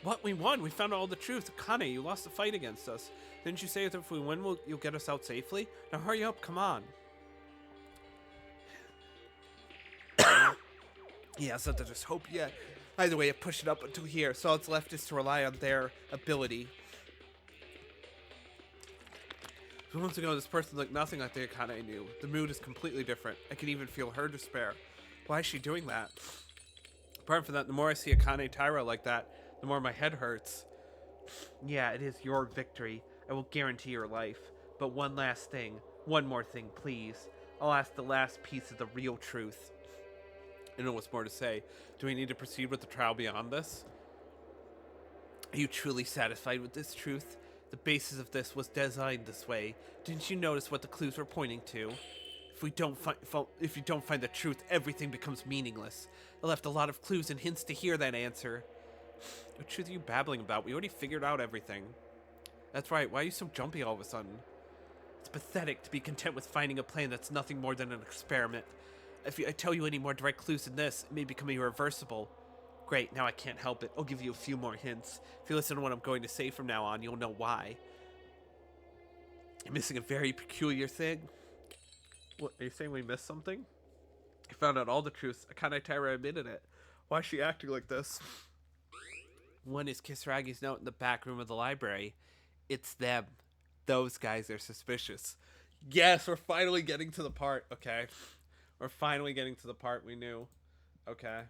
What? We won. We found all the truth. Akane, you lost the fight against us. Didn't you say that if we win, you'll get us out safely? Now hurry up. Come on. Yeah, it's not that there's hope yet. Either way, I pushed it up until here, so all that's left is to rely on their ability. So months ago, this person looked nothing like the Akane I knew. The mood is completely different. I can even feel her despair. Why is she doing that? Apart from that, the more I see Akane Taira like that, the more my head hurts. Yeah, it is your victory. I will guarantee your life. But one last thing. One more thing, please. I'll ask the last piece of the real truth. I don't know what's more to say. Do we need to proceed with the trial beyond this? Are you truly satisfied with this truth? The basis of this was designed this way. Didn't you notice what the clues were pointing to? If you don't find the truth, everything becomes meaningless. I left a lot of clues and hints to hear that answer. What truth are you babbling about? We already figured out everything. That's right. Why are you so jumpy all of a sudden? It's pathetic to be content with finding a plan that's nothing more than an experiment. If I tell you any more direct clues than this, it may become irreversible. Great, now I can't help it. I'll give you a few more hints. If you listen to what I'm going to say from now on, you'll know why. You're missing a very peculiar thing. What, are you saying we missed something? I found out all the truths. Akane Taira admitted it. Why is she acting like this? One is Kisaragi's note in the back room of the library. It's them. Those guys are suspicious. Yes, we're finally getting to the part. Okay. We're finally getting to the part we knew. Okay.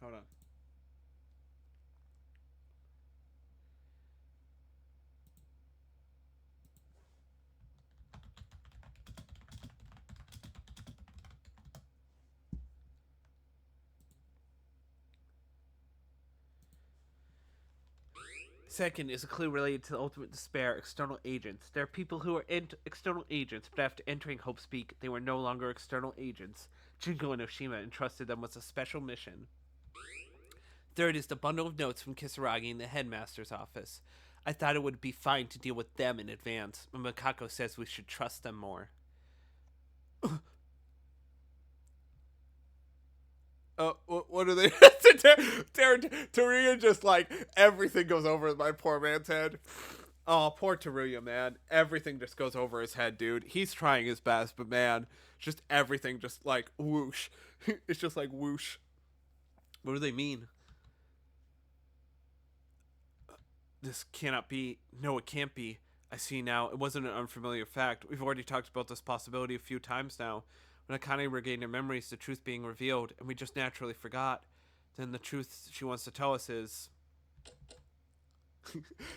Hold on. Second is a clue related to the ultimate despair, external agents. There are people who are external agents, but after entering Hope's Peak, they were no longer external agents. Junko and Oshima entrusted them with a special mission. Third is the bundle of notes from Kisaragi in the headmaster's office. I thought it would be fine to deal with them in advance, but Makako says we should trust them more. What are they? Teruya just like everything goes over my poor man's head. Oh, poor Teruya, man. Everything just goes over his head, dude. He's trying his best, but man, just everything just like whoosh. It's just like whoosh. What do they mean? This cannot be. No, it can't be. I see now. It wasn't an unfamiliar fact. We've already talked about this possibility a few times now. When Akane regained her memories, the truth being revealed, and we just naturally forgot. Then the truth she wants to tell us is...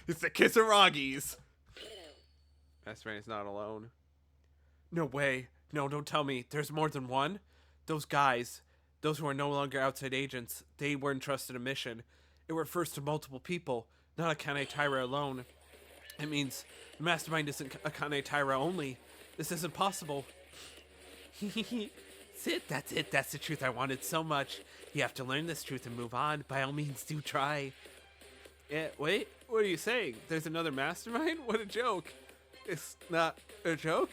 it's the Kisaragi's! Mastermind is not alone. No way. No, don't tell me. There's more than one? Those guys, those who are no longer outside agents, they were entrusted a mission. It refers to multiple people, not Akane Taira alone. It means the mastermind isn't Akane Taira only. This isn't possible. That's it. That's the truth I wanted so much. You have to learn this truth and move on. By all means, do try. Yeah, wait, what are you saying? There's another mastermind? What a joke. It's not a joke?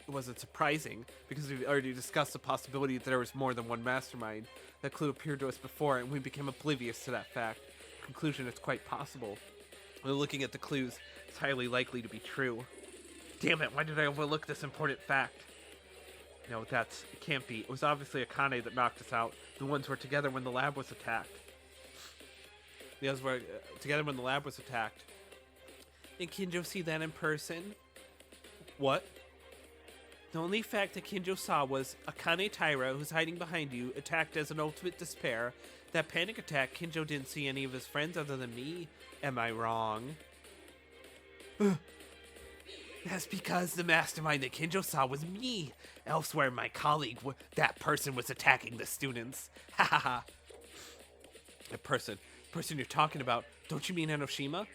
It wasn't surprising, because we've already discussed the possibility that there was more than one mastermind. That clue appeared to us before, and we became oblivious to that fact. Conclusion, it's quite possible. When looking at the clues, it's highly likely to be true. Damn it, why did I overlook this important fact? No, it can't be. It was obviously Akane that knocked us out. The ones were together when the lab was attacked. The others were together when the lab was attacked. Did Kinjo see that in person? What? The only fact that Kinjo saw was Akane Taira, who's hiding behind you, attacked as an ultimate despair. That panic attack, Kinjo didn't see any of his friends other than me. Am I wrong? That's because the mastermind that Kinjo saw was me. Elsewhere, my colleague, that person was attacking the students. Ha ha ha. The person you're talking about, don't you mean Enoshima?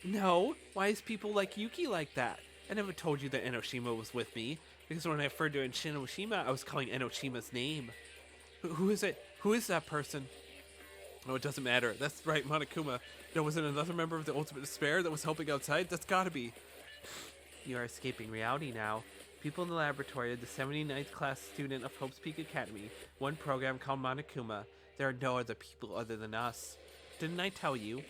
No, why is people like Yuki like that? I never told you that Enoshima was with me, because when I referred to Enoshima, I was calling Enoshima's name. Who is it? Who is that person? Oh, it doesn't matter. That's right, Monokuma. There wasn't another member of the Ultimate Despair that was helping outside? That's gotta be. You are escaping reality now. People in the laboratory are the 79th class student of Hope's Peak Academy, one program called Monokuma. There are no other people other than us. Didn't I tell you?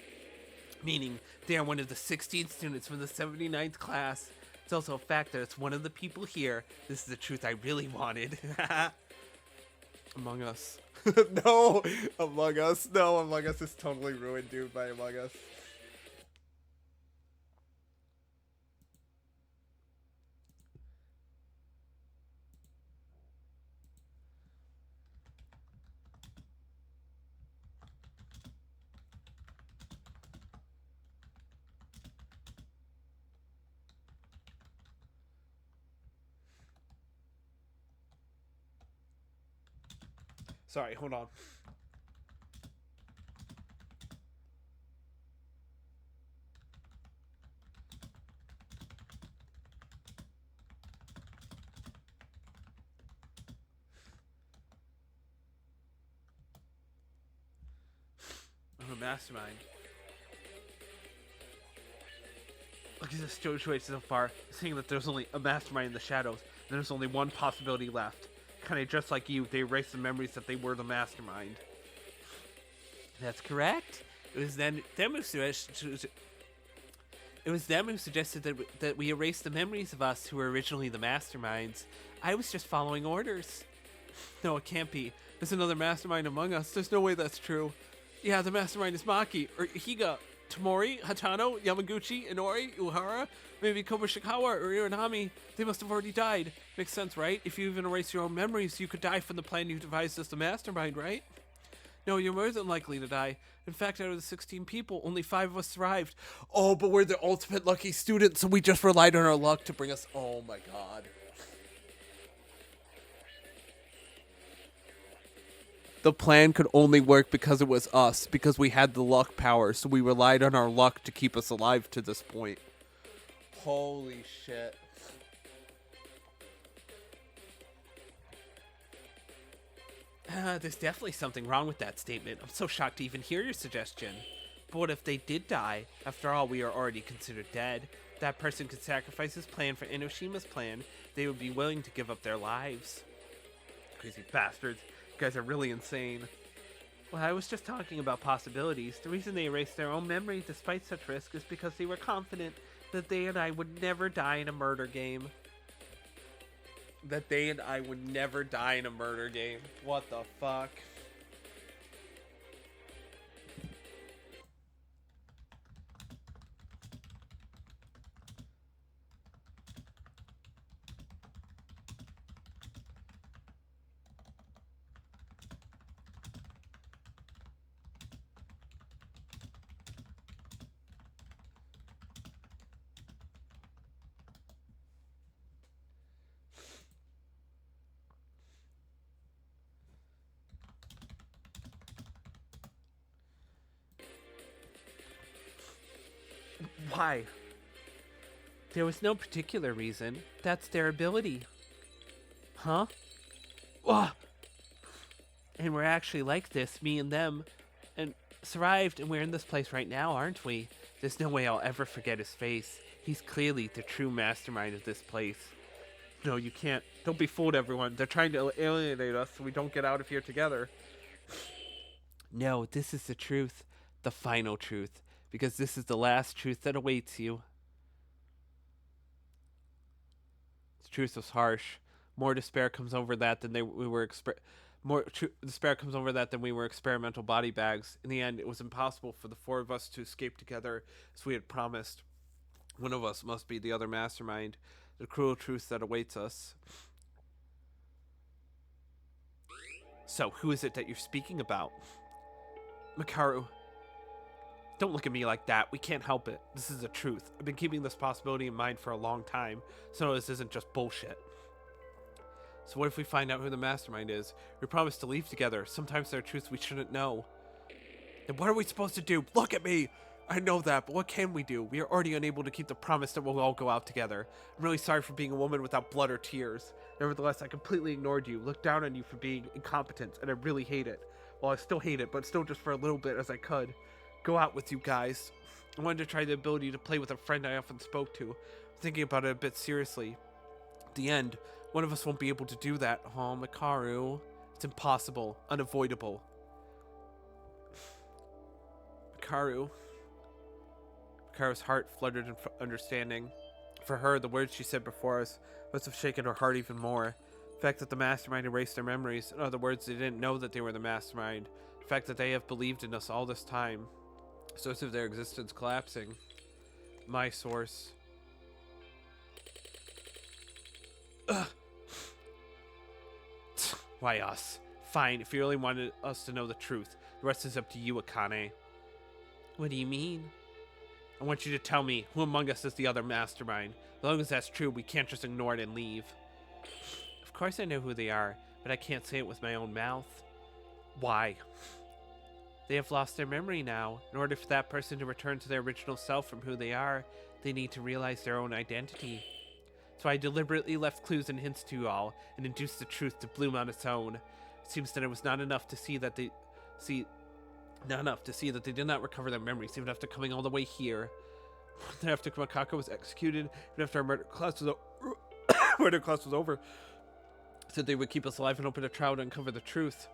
Meaning, they are one of the 16 students from the 79th class. It's also a fact that it's one of the people here. This is the truth I really wanted. Among Us. No! Among Us. No, Among Us is totally ruined, dude, by Among Us. Sorry, hold on. I'm a mastermind. Look at this situation so far, seeing that there's only a mastermind in the shadows, and there's only one possibility left. Kind of just like you, they erased the memories that they were the mastermind. That's correct. It was them who suggested that we erase the memories of us who were originally the masterminds. I was just following orders. No, it can't be. There's another mastermind among us. There's no way that's true. Yeah, the mastermind is Maki, or Higa. Tomori, Hatano, Yamaguchi, Inori, Uhara, maybe Kobushikawa or Iranami. They must have already died. Makes sense, right? If you even erase your own memories, you could die from the plan you devised as the mastermind, right? No, you're more than likely to die. In fact, out of the 16 people, only 5 of us survived. Oh, but we're the ultimate lucky students, so we just relied on our luck to bring us... Oh my god. The plan could only work because it was us, because we had the luck power, so we relied on our luck to keep us alive to this point. Holy shit. There's definitely something wrong with that statement. I'm so shocked to even hear your suggestion. But what if they did die? After all, we are already considered dead. If that person could sacrifice his plan for Enoshima's plan, they would be willing to give up their lives. Crazy bastards. You guys are really insane. Well, I was just talking about possibilities. The reason they erased their own memory despite such risk is because they were confident that they and I would never die in a murder game. That they and I would never die in a murder game. What the fuck? Why? There was no particular reason. That's their ability. Huh? Ugh. And we're actually like this, me and them, and survived, and we're in this place right now, aren't we? There's no way I'll ever forget his face. He's clearly the true mastermind of this place. No, you can't. Don't be fooled, everyone. They're trying to alienate us so we don't get out of here together. No, this is the truth. The final truth. Because this is the last truth that awaits you. The truth was harsh. More despair comes over that than we were despair comes over that than we were experimental body bags. In the end, it was impossible for the 4 of us to escape together as we had promised. One of us must be the other mastermind. The cruel truth that awaits us. So, who is it that you're speaking about? Makaru. Don't look at me like that. We can't help it. This is the truth. I've been keeping this possibility in mind for a long time, so this isn't just bullshit. So what if we find out who the mastermind is? We promised to leave together. Sometimes there are truths we shouldn't know. And what are we supposed to do? Look at me! I know that, but what can we do? We are already unable to keep the promise that we'll all go out together. I'm really sorry for being a woman without blood or tears. Nevertheless, I completely ignored you, looked down on you for being incompetent, and I really hate it. Well, I still hate it, but still just for a little bit as I could. Go out with you guys. I wanted to try the ability to play with a friend I often spoke to. I'm thinking about it a bit seriously. At the end, one of us won't be able to do that. Oh, Makaru. It's impossible. Unavoidable. Makaru's heart fluttered in understanding. For her, the words she said before us must have shaken her heart even more. The fact that the mastermind erased their memories. In other words, they didn't know that they were the mastermind. The fact that they have believed in us all this time. Source of their existence collapsing. My source. Ugh. Why us? Fine, if you really wanted us to know the truth. The rest is up to you, Akane. What do you mean? I want you to tell me who among us is the other mastermind. As long as that's true, we can't just ignore it and leave. Of course I know who they are, but I can't say it with my own mouth. Why? They have lost their memory now. In order for that person to return to their original self from who they are, they need to realize their own identity. So I deliberately left clues and hints to you all, and induced the truth to bloom on its own. It seems that it was not enough to see that they did not recover their memories, even after coming all the way here. Then after Makako was executed, even after our murder class was over, said they would keep us alive and open a trial to uncover the truth.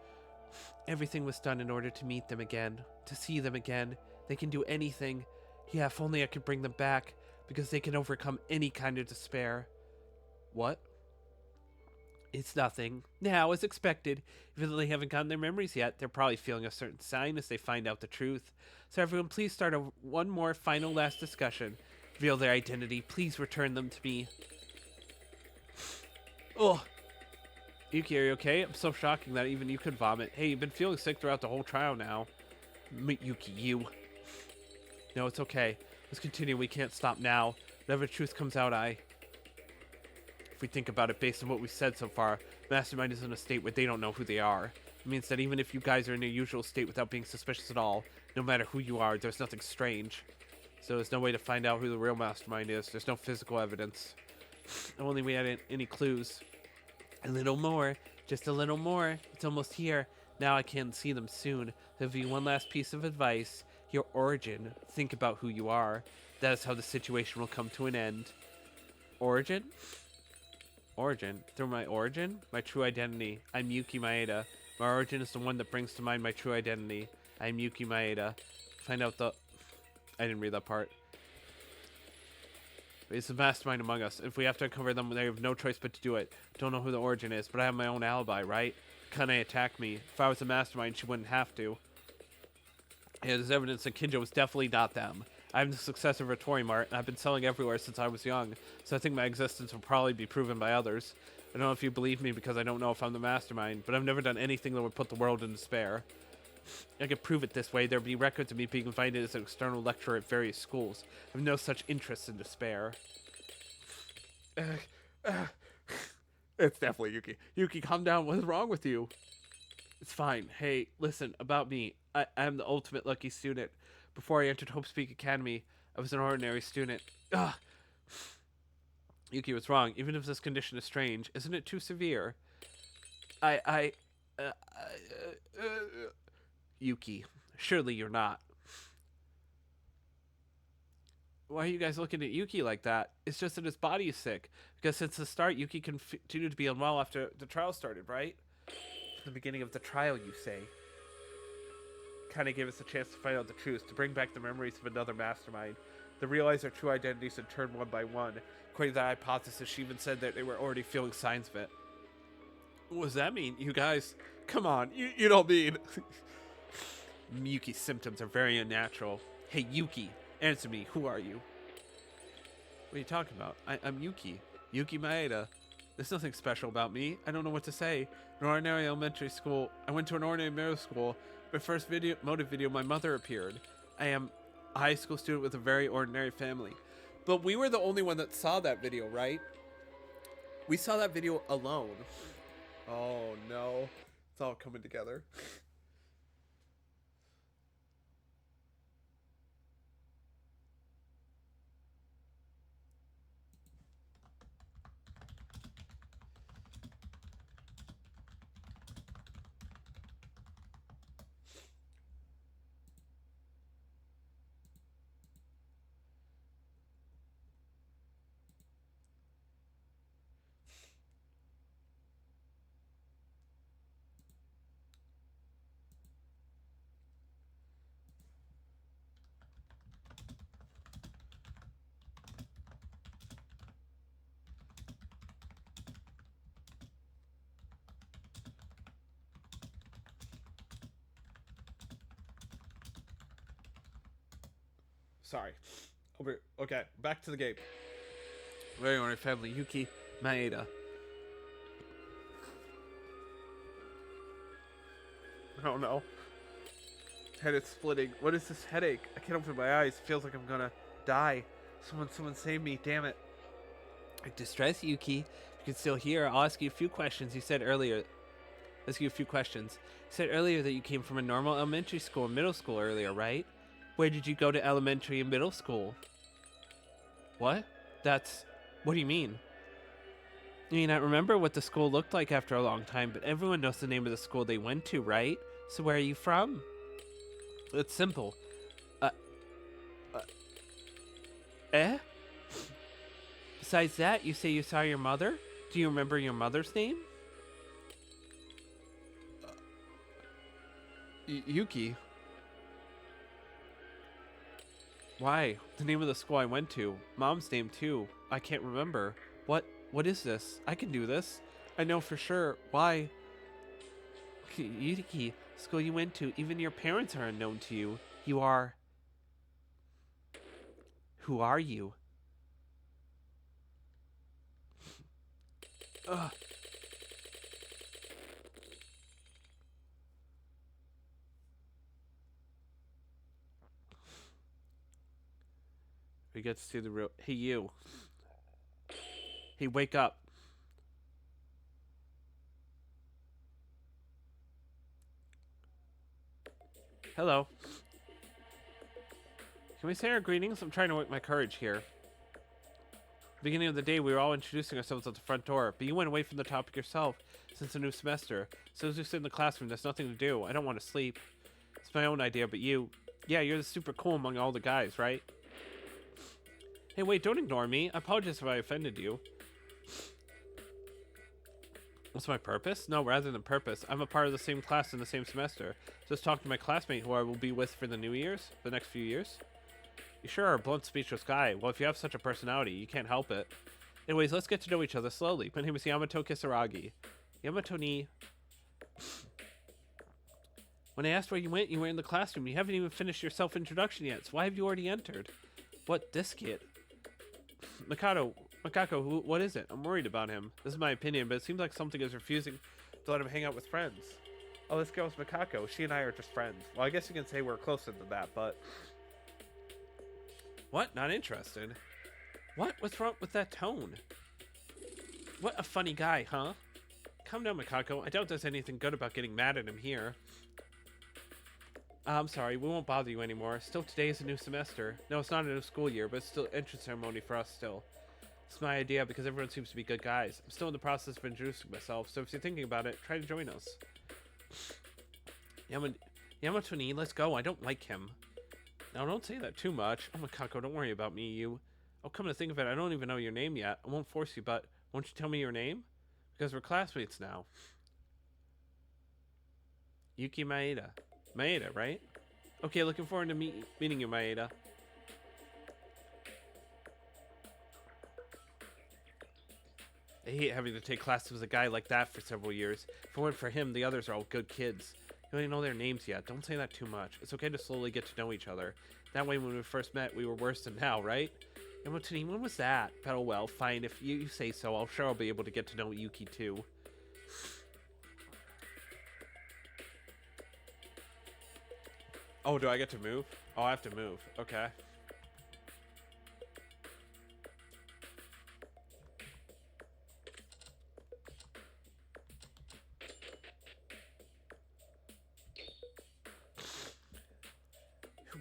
Everything was done in order to meet them again, to see them again. They can do anything. Yeah, if only I could bring them back, because they can overcome any kind of despair. What? It's nothing. Now, as expected, even though they haven't gotten their memories yet, they're probably feeling a certain sign as they find out the truth. So everyone, please start one more final last discussion. Reveal their identity. Please return them to me. Oh, Yuki, are you okay? I'm so shocking that even you could vomit. Hey, you've been feeling sick throughout the whole trial now. Yuki, you. No, it's okay. Let's continue. We can't stop now. Whenever the truth comes out, if we think about it based on what we've said so far, Mastermind is in a state where they don't know who they are. It means that even if you guys are in your usual state without being suspicious at all, no matter who you are, there's nothing strange. So there's no way to find out who the real Mastermind is. There's no physical evidence. Only we had any clues. A little more. Just a little more. It's almost here. Now I can see them soon. There'll be one last piece of advice. Your origin. Think about who you are. That is how the situation will come to an end. Origin? Origin? Through my origin? My true identity. I'm Yuki Maeda. My origin is the one that brings to mind my true identity. I'm Yuki Maeda. Find out the... I didn't read that part. It's the mastermind among us. If we have to uncover them, they have no choice but to do it. Don't know who the origin is, but I have my own alibi, right? Akane attacked me. If I was the mastermind, she wouldn't have to. Yeah, there's evidence that Kinjo was definitely not them. I'm the successor of Tori Mart, and I've been selling everywhere since I was young, so I think my existence will probably be proven by others. I don't know if you believe me because I don't know if I'm the mastermind, but I've never done anything that would put the world in despair. I could prove it this way. There'd be records of me being invited as an external lecturer at various schools. I have no such interest in despair. It's definitely Yuki. Yuki, calm down. What is wrong with you? It's fine. Hey, listen, about me. I'm the ultimate lucky student. Before I entered Hope Speak Academy, I was an ordinary student. Ugh. Yuki, what's wrong? Even if this condition is strange, isn't it too severe? Yuki, surely you're not. Why are you guys looking at Yuki like that? It's just that his body is sick. Because since the start, Yuki continued to be unwell after the trial started, right? The beginning of the trial, you say. Kind of gave us a chance to find out the truth, to bring back the memories of another mastermind, to realize their true identities and turn one by one. According to the hypothesis, she even said that they were already feeling signs of it. What does that mean? You guys, come on, you don't mean... Yuki's symptoms are very unnatural. Hey, Yuki, answer me. Who are you? What are you talking about? I'm Yuki. Yuki Maeda. There's nothing special about me. I don't know what to say. An ordinary elementary school. I went to an ordinary middle school. My first motive video, my mother appeared. I am a high school student with a very ordinary family. But we were the only one that saw that video, right? We saw that video alone. Oh, no. It's all coming together. Sorry. Okay, back to the game. Very ordinary family, Yuki Maeda. Oh no. Head is splitting. What is this headache? I can't open my eyes. It feels like I'm gonna die. Someone save me, damn it. Distress, Yuki. You can still hear. I'll ask you a few questions. You said earlier. Ask you a few questions. You said earlier that you came from a normal elementary school and middle school earlier, right? Where did you go to elementary and middle school? What? What do you mean? I mean, I remember what the school looked like after a long time, but everyone knows the name of the school they went to, right? So where are you from? It's simple. Eh? Besides that, you say you saw your mother? Do you remember your mother's name? Yuki. Why? The name of the school I went to. Mom's name, too. I can't remember. What is this? I can do this. I know for sure. Why? Yuriki, school you went to, even your parents are unknown to you. You are... Who are you? Ugh. He gets to the real... Hey, you. Hey, wake up. Hello. Can we say our greetings? I'm trying to work my courage here. Beginning of the day, we were all introducing ourselves at the front door, but you went away from the topic yourself since the new semester. So as we sit in the classroom, there's nothing to do. I don't want to sleep. It's my own idea, but you... Yeah, you're the super cool among all the guys, right? Hey, wait, don't ignore me. I apologize if I offended you. What's my purpose? No, rather than purpose. I'm a part of the same class in the same semester. Just talk to my classmate who I will be with for the next few years. You sure are a blunt, speechless guy. Well, if you have such a personality, you can't help it. Anyways, let's get to know each other slowly. My name is Yamato Kisaragi. Yamato ni... When I asked where you went, you were in the classroom. You haven't even finished your self-introduction yet, so why have you already entered? What, this kid? Makako, what is it? I'm worried about him. This is my opinion, but it seems like something is refusing to let him hang out with friends. Oh, this girl's Makako. She and I are just friends. Well, I guess you can say we're closer than that, but... What? Not interested? What? What's wrong with that tone? What a funny guy, huh? Calm down, Makako. I doubt there's anything good about getting mad at him here. I'm sorry, we won't bother you anymore. Still, today is a new semester. No, it's not a new school year, but it's still entrance ceremony for us still. It's my idea because everyone seems to be good guys. I'm still in the process of introducing myself, so if you're thinking about it, try to join us. Yamato-ni, let's go. I don't like him. Now, don't say that too much. Oh, Makako, don't worry about me, you. Oh, come to think of it, I don't even know your name yet. I won't force you, but won't you tell me your name? Because we're classmates now. Yuki Maeda. Maeda, right? Okay, looking forward to meeting you, Maeda. I hate having to take classes with a guy like that for several years. If it weren't for him, the others are all good kids. You don't even know their names yet. Don't say that too much. It's okay to slowly get to know each other. That way, when we first met, we were worse than now, right? Yamotani, when was that? Oh, well, fine. If you say so, I'm sure I'll be able to get to know Yuki, too. Oh, do I get to move? Oh, I have to move. Okay.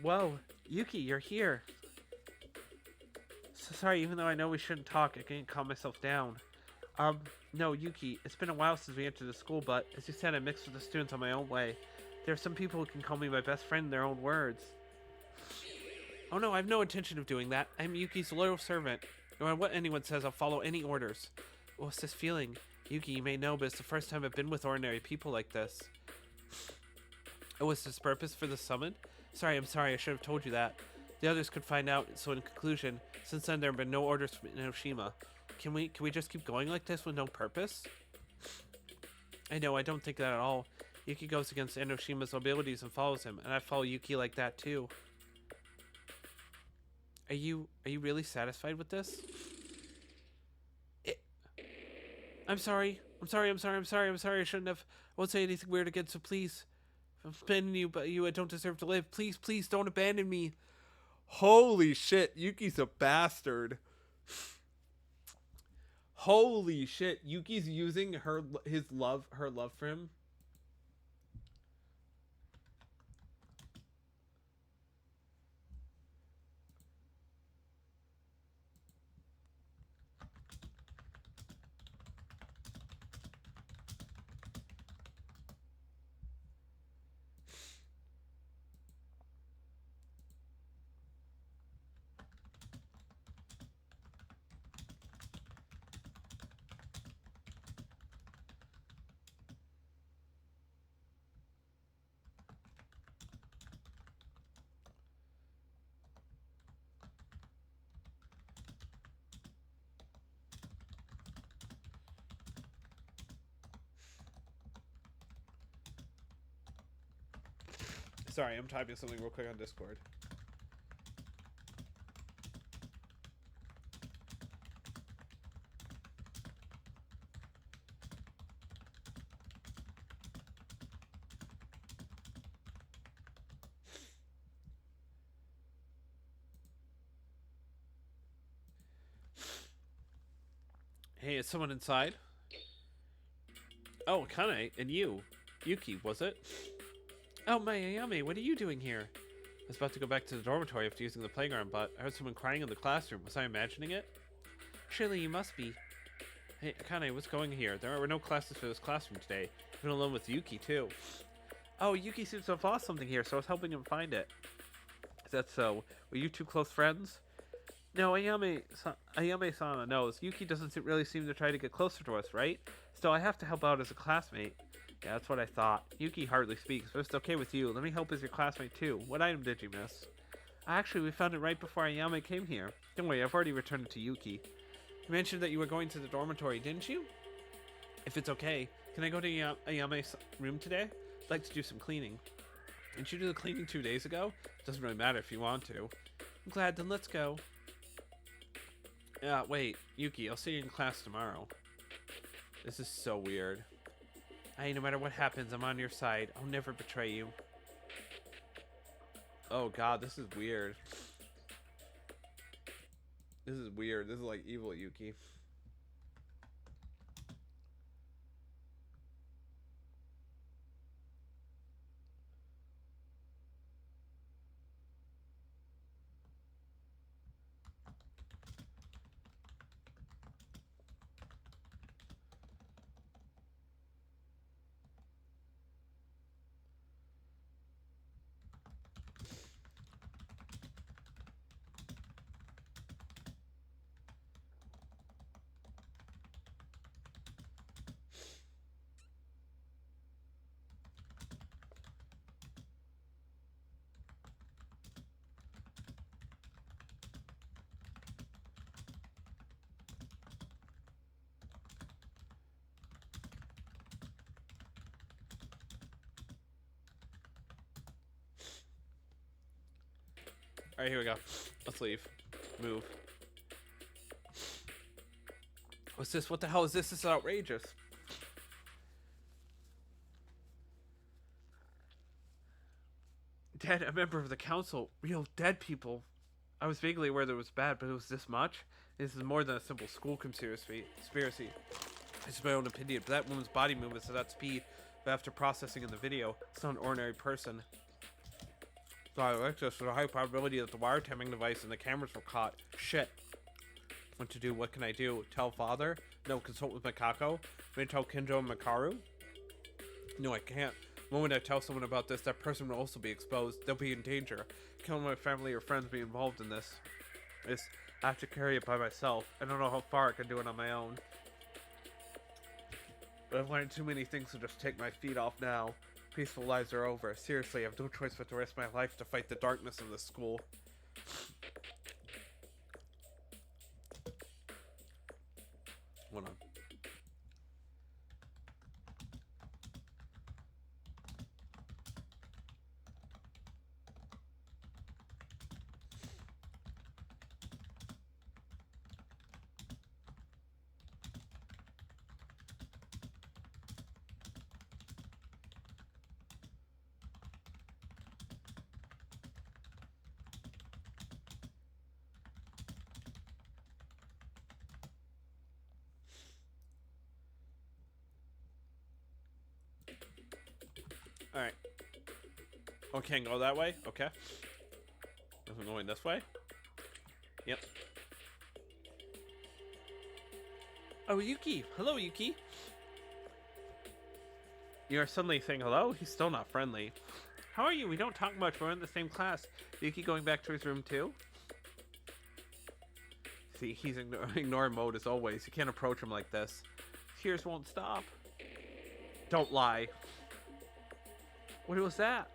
Whoa, Yuki, you're here. So sorry, even though I know we shouldn't talk, I can't calm myself down. No, Yuki, it's been a while since we entered the school, but as you said, I mixed with the students on my own way. There are some people who can call me my best friend in their own words. Oh no, I have no intention of doing that. I'm Yuki's loyal servant. No matter what anyone says, I'll follow any orders. What's this feeling? Yuki, you may know, but it's the first time I've been with ordinary people like this. Oh, was this purpose for the summon? Sorry, I'm sorry, I should have told you that. The others could find out, so in conclusion, since then there have been no orders from Enoshima. Can we just keep going like this with no purpose? I know, I don't think that at all. Yuki goes against Enoshima's abilities and follows him, and I follow Yuki like that too. Are you really satisfied with this? I'm sorry. I shouldn't have. I won't say anything weird again, so please. I'm abandoning you, but I don't deserve to live. Please don't abandon me. Holy shit, Yuki's a bastard. Holy shit, Yuki's using her love for him. Sorry, I'm typing something real quick on Discord. Hey, is someone inside? Oh, Akane, and you. Yuki, was it? Oh, Ayame, what are you doing here? I was about to go back to the dormitory after using the playground, but I heard someone crying in the classroom. Was I imagining it? Surely you must be. Hey, Akane, what's going here? There were no classes for this classroom today. I've been alone with Yuki, too. Oh, Yuki seems to have lost something here, so I was helping him find it. Is that so? Were you two close friends? No, Ayame-sama knows. Yuki doesn't really seem to try to get closer to us, right? Still, I have to help out as a classmate. Yeah, that's what I thought. Yuki hardly speaks, but if it's okay with you, let me help as your classmate too. What item did you miss? Actually, we found it right before Ayame came here. Don't worry, I've already returned it to Yuki. You mentioned that you were going to the dormitory, didn't you? If it's okay, can I go to Ayame's room today? I'd like to do some cleaning. Didn't you do the cleaning 2 days ago? It doesn't really matter if you want to. I'm glad, then let's go. Wait, Yuki, I'll see you in class tomorrow. This is so weird. Hey, no matter what happens, I'm on your side. I'll never betray you. Oh god, this is weird. This is weird. This is like evil Yuki. Alright, here we go. Let's leave. Move. What's this? What the hell is this? This is outrageous. Dead, a member of the council. Real dead people. I was vaguely aware that it was bad, but it was this much? This is more than a simple school conspiracy. It's my own opinion, but that woman's body movements at that speed, but after processing in the video, it's not an ordinary person. So I like this. There's a high probability that the wiretapping device and the cameras were caught. Shit. What to do? What can I do? Tell father? No, consult with Mikako? Maybe tell Kinjo and Makaru? No, I can't. The moment I tell someone about this, that person will also be exposed. They'll be in danger. Can't let my family or friends be involved in this. I have to carry it by myself. I don't know how far I can do it on my own. But I've learned too many things to just take my feet off now. Peaceful lives are over. Seriously, I have no choice but to risk my life to fight the darkness of this school. Hold on. Alright. Oh, can't go that way? Okay. I'm going this way? Yep. Oh, Yuki! Hello, Yuki! You're suddenly saying hello? He's still not friendly. How are you? We don't talk much, but we're in the same class. Yuki going back to his room too? See, he's ignore mode as always. You can't approach him like this. Tears won't stop. Don't lie. What was that?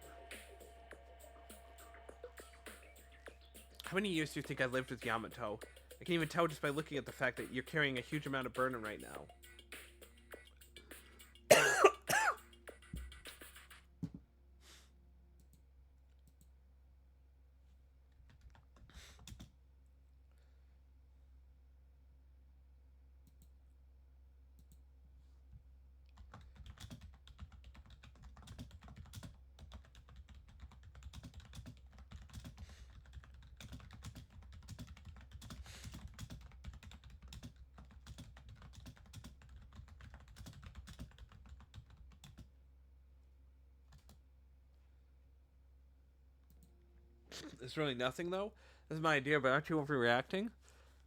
How many years do you think I lived with Yamato? I can even tell just by looking at the fact that you're carrying a huge amount of burden right now. It's really nothing, though. This is my idea, but aren't you overreacting?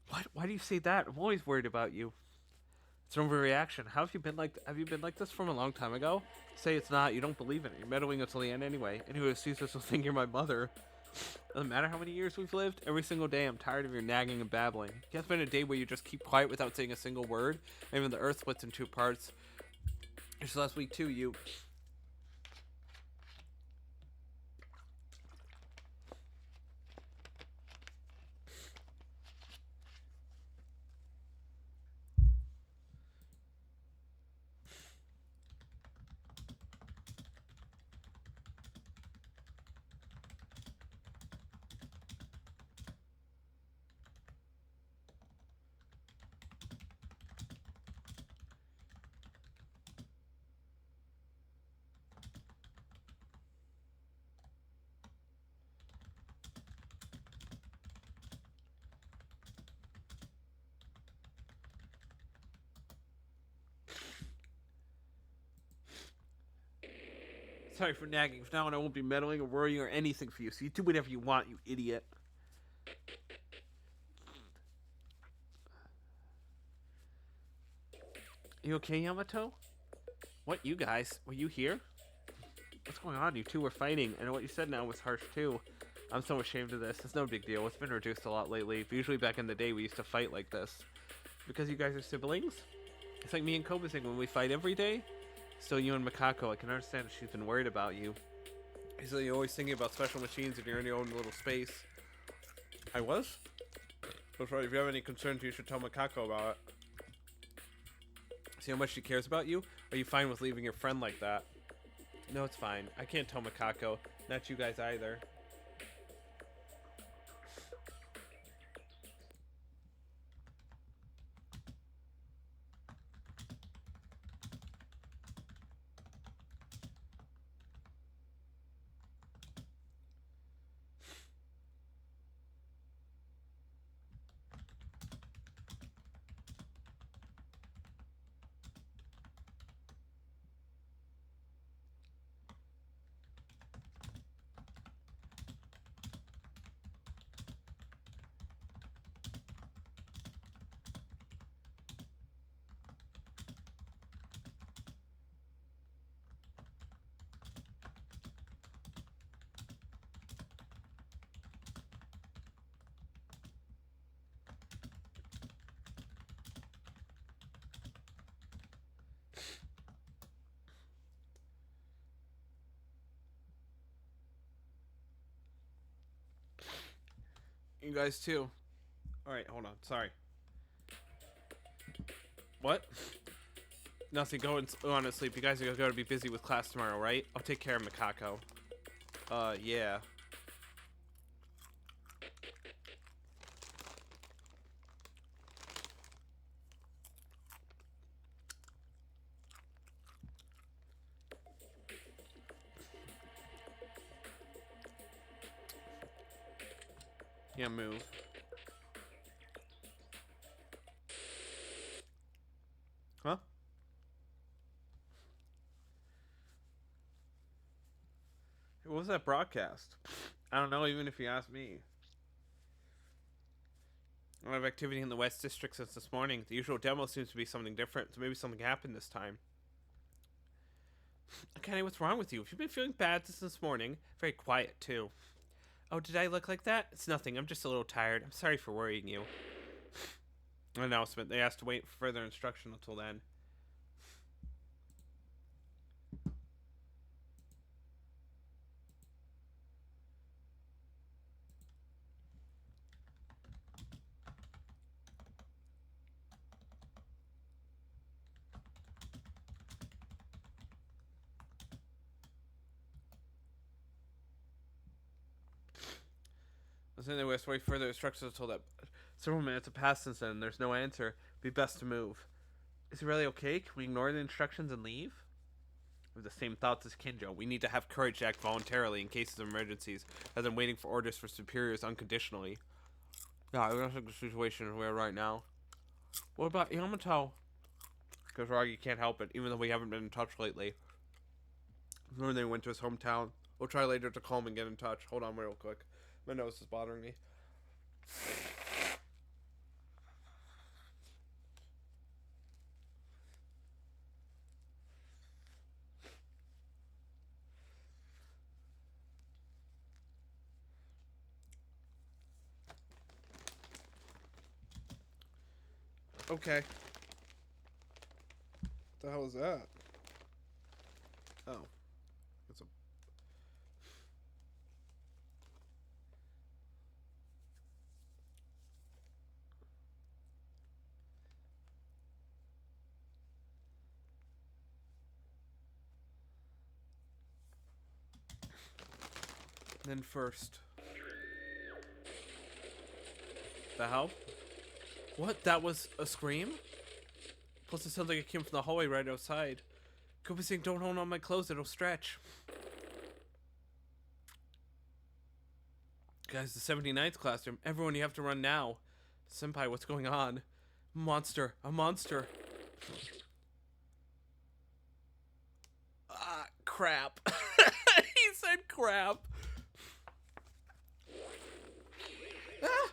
What? Why do you say that? I'm always worried about you. It's an overreaction. How have you been like? Have you been like this from a long time ago? Say it's not. You don't believe in it. You're meddling until the end anyway. Anyone who sees this will think you're my mother. Doesn't matter how many years we've lived. Every single day, I'm tired of your nagging and babbling. Can't spend a day where you just keep quiet without saying a single word. And even the earth splits in two parts. Just last week too. You. Sorry for nagging. From now on, I won't be meddling or worrying or anything for you. So you do whatever you want, you idiot. You okay, Yamato? What, you guys? Were you here? What's going on? You two were fighting, and what you said now was harsh too. I'm so ashamed of this. It's no big deal. It's been reduced a lot lately. But usually back in the day, we used to fight like this. Because you guys are siblings? It's like me and Koba saying when we fight every day. So you and Makako, I can understand she's been worried about you. So you're always thinking about special machines and you're in your own little space. I was? That's right. If you have any concerns, you should tell Makako about it. See how much she cares about you? Are you fine with leaving your friend like that? No, it's fine. I can't tell Makako. Not you guys either. You guys too. Alright, hold on. Sorry. What? Nothing. Go on and sleep. You guys are going to be busy with class tomorrow, right? I'll take care of Makako. Yeah. Yeah, move. Huh? What was that broadcast? I don't know, even if you ask me. A lot of activity in the West District since this morning. The usual demo seems to be something different, so maybe something happened this time. Akane, what's wrong with you? Have you been feeling bad since this morning? Very quiet, too. Oh, did I look like that? It's nothing. I'm just a little tired. I'm sorry for worrying you. Announcement. They asked to wait for further instruction until then. They wait further instructions until that several minutes have passed since then and there's no answer. It'd be best to move. Is it really okay? Can we ignore the instructions and leave? We have the same thoughts as Kinjo. We need to have courage to act voluntarily in cases of emergencies, rather than waiting for orders for superiors unconditionally. Yeah, I think the situation we're right now. What about Yamato? Because Ragi can't help it, even though we haven't been in touch lately. When they went to his hometown. We'll try later to call him and get in touch. Hold on real quick. My nose is bothering me. Okay. What the hell is that? Oh. It's a... Then first. The hell? What? That was a scream? Plus, it sounds like it came from the hallway right outside. Could be saying, don't hold on my clothes, it'll stretch. Guys, the 79th classroom. Everyone, you have to run now. Senpai, what's going on? Monster. A monster. Ah, crap. He said crap. Ah!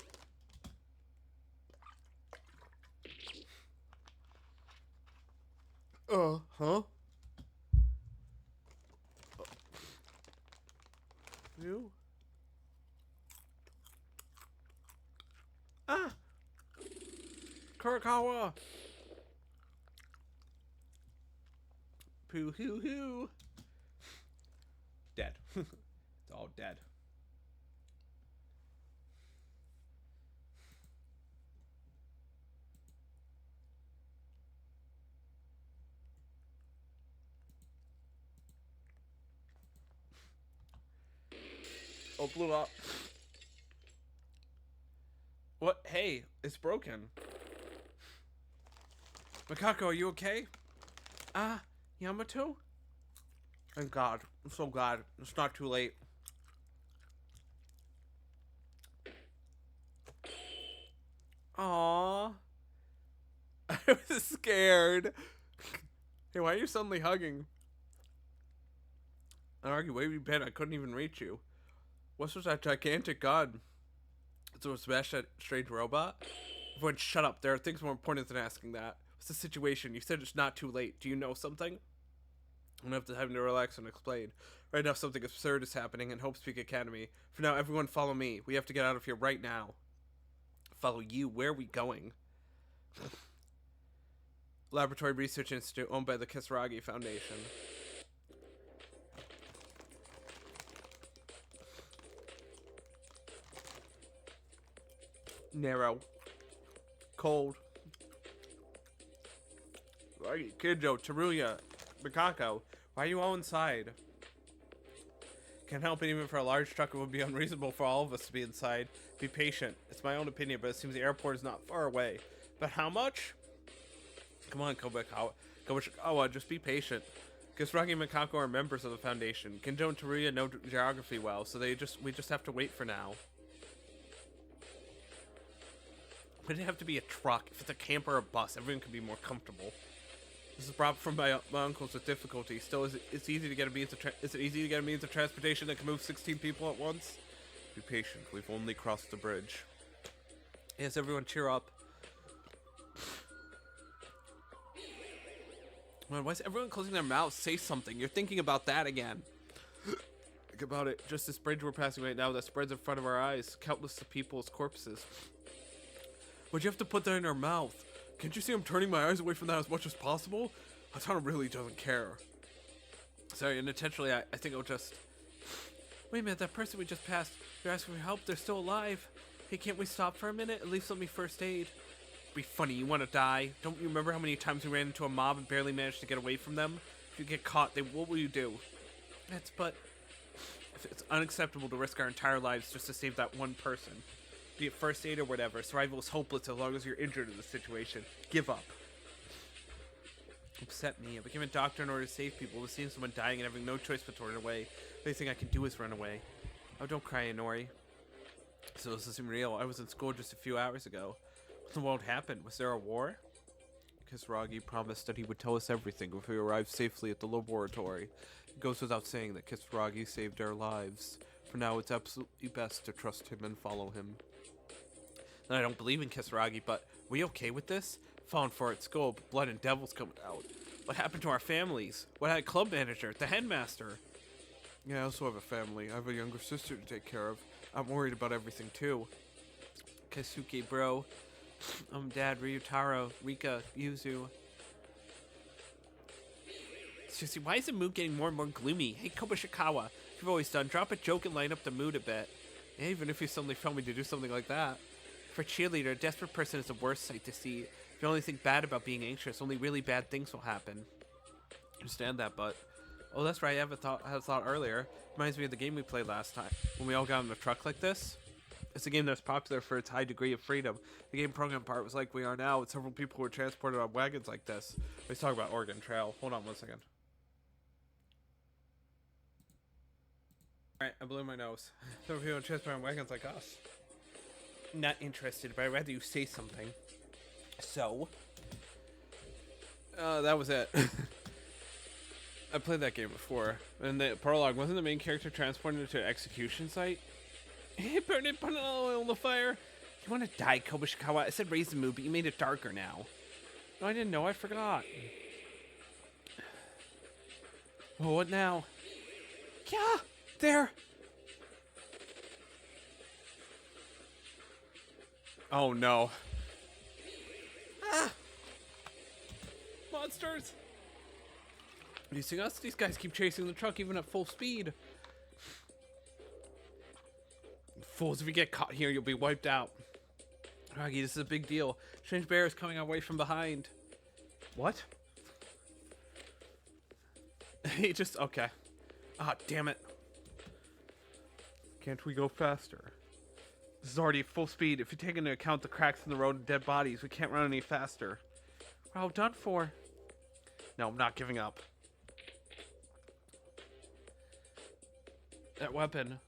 Huh? You? Ah! Kurakawa! Poo hoo hoo! Dead. It's all dead. Oh, blew up. What? Hey, it's broken. Makako, are you okay? Ah, Yamato? Thank God. I'm so glad. It's not too late. Aww. I was scared. Hey, why are you suddenly hugging? I argued way too bad I couldn't even reach you. What's with that gigantic god? So smash that strange robot? Everyone shut up. There are things more important than asking that. What's the situation? You said it's not too late. Do you know something? I don't have the time to relax and explain. Right now something absurd is happening in Hope Speak Academy. For now, everyone follow me. We have to get out of here right now. Follow you? Where are we going? Laboratory Research Institute owned by the Kisaragi Foundation. Narrow. Cold. Kidjo, Teruya, Mikako, why are you all inside? Can't help it, even for a large truck, it would be unreasonable for all of us to be inside. Be patient. It's my own opinion, but it seems the airport is not far away. But how much? Come on, Kobakawa, just be patient. Kisaragi and Mikako are members of the Foundation. Kendo and Teruya know geography well, so we just have to wait for now. Would it have to be a truck? If it's a camper or a bus, everyone can be more comfortable. This is brought from my uncles with difficulty. Still, is it easy to get a means of transportation that can move 16 people at once? Be patient. We've only crossed the bridge. Yes, everyone cheer up. Man, why is everyone closing their mouths? Say something. You're thinking about that again. Think about it. Just this bridge we're passing right now that spreads in front of our eyes. Countless of people's corpses. Why'd you have to put that in our mouth? Can't you see I'm turning my eyes away from that as much as possible? Hatana really doesn't care. Sorry, unintentionally, I think I'll just... Wait a minute, that person we just passed, they're asking for help, they're still alive. Hey, can't we stop for a minute? At least let me first aid. Be funny, you want to die? Don't you remember how many times we ran into a mob and barely managed to get away from them? If you get caught, what will you do? But... It's unacceptable to risk our entire lives just to save that one person. Be it first aid or whatever, survival is hopeless as long as you're injured in the situation. Give up. Upset me. I became a doctor in order to save people, but seeing someone dying and having no choice but to run away. The only thing I can do is run away. Oh, don't cry, Inori. So this isn't real. I was in school just a few hours ago. What in the world happened? Was there a war? Kisaragi promised that he would tell us everything if we arrived safely at the laboratory. It goes without saying that Kisaragi saved our lives. For now, it's absolutely best to trust him and follow him. And I don't believe in Kisaragi, but we okay with this? Falling for it at school, but blood and devils coming out. What happened to our families? What had club manager, the headmaster? Yeah, I also have a family. I have a younger sister to take care of. I'm worried about everything too. Keisuke, bro. Dad, Ryutaro, Rika, Yuzu. Seriously, why is the mood getting more and more gloomy? Hey, Kobushikawa, you've always done. Drop a joke and lighten up the mood a bit. Yeah, even if you suddenly tell me to do something like that. For a cheerleader, a desperate person is the worst sight to see. If you only think bad about being anxious, only really bad things will happen. I understand that, but... Oh, that's right, I had a thought earlier. Reminds me of the game we played last time, when we all got in a truck like this. It's a game that's popular for its high degree of freedom. The game program part was like we are now, with several people who were transported on wagons like this. Let's talk about Oregon Trail. Hold on one second. Alright, I blew my nose. Several people transported on wagons like us. Not interested, but I'd rather you say something. So, that was it. I played that game before, and the prologue wasn't the main character transported to an execution site. He burned it, put oil on the fire. You want to die, Kobushikawa? I said raise the mood, but you made it darker now. No, I didn't know. I forgot. Well, what now? Yeah, there. Oh no. Ah! Monsters! Are you seeing us? These guys keep chasing the truck even at full speed. Fools, if you get caught here, you'll be wiped out. Ragi, this is a big deal. Strange bear is coming our way from behind. What? He just... Okay. Ah, damn it. Can't we go faster? This is already full speed. If you take into account the cracks in the road and dead bodies, we can't run any faster. We're all done for. No, I'm not giving up. That weapon.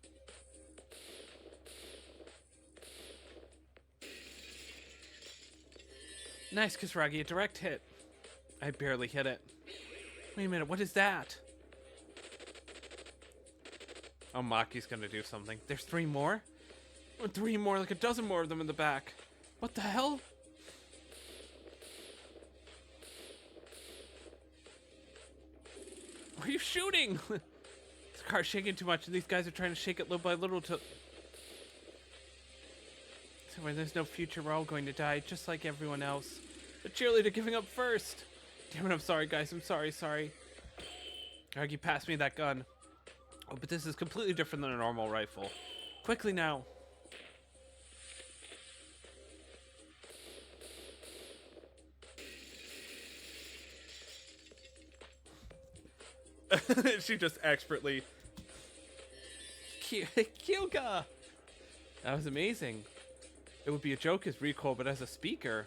Nice, Kisaragi, a direct hit. I barely hit it. Wait a minute, what is that? Oh, Maki's gonna do something. There's 3 more? Or 3 more, like a dozen more of them in the back. What the hell? Why are you shooting? This car's shaking too much, and these guys are trying to shake it little by little to... So when there's no future, we're all going to die, just like everyone else. The cheerleader giving up first. Damn it, I'm sorry, guys. I'm sorry. Argy, pass me that gun. Oh, but this is completely different than a normal rifle. Quickly now. She just expertly... Kyoga! That was amazing. It would be a joke as recoil, but as a speaker...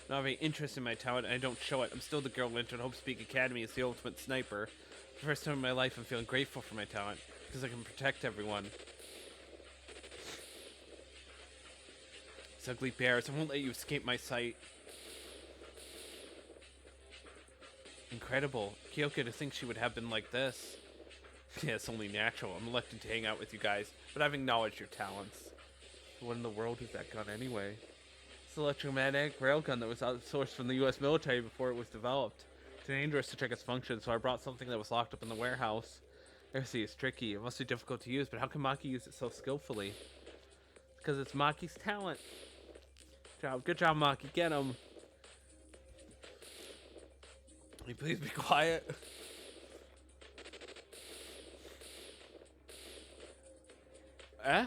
I don't have any interest in my talent, and I don't show it. I'm still the girl who entered Hope Speak Academy as the ultimate sniper. For the first time in my life, I'm feeling grateful for my talent, because I can protect everyone. These ugly bears, I won't let you escape my sight. Incredible. Kyoka, to think she would have been like this. Yeah, it's only natural. I'm elected to hang out with you guys, but I've acknowledged your talents. What in the world is that gun anyway? It's an electromagnetic railgun that was outsourced from the US military before it was developed. It's dangerous to check its function, so I brought something that was locked up in the warehouse. See, it's tricky. It must be difficult to use, but how can Maki use it so skillfully? Because it's Maki's talent. Good job, Maki. Get him. Can you please be quiet? Eh?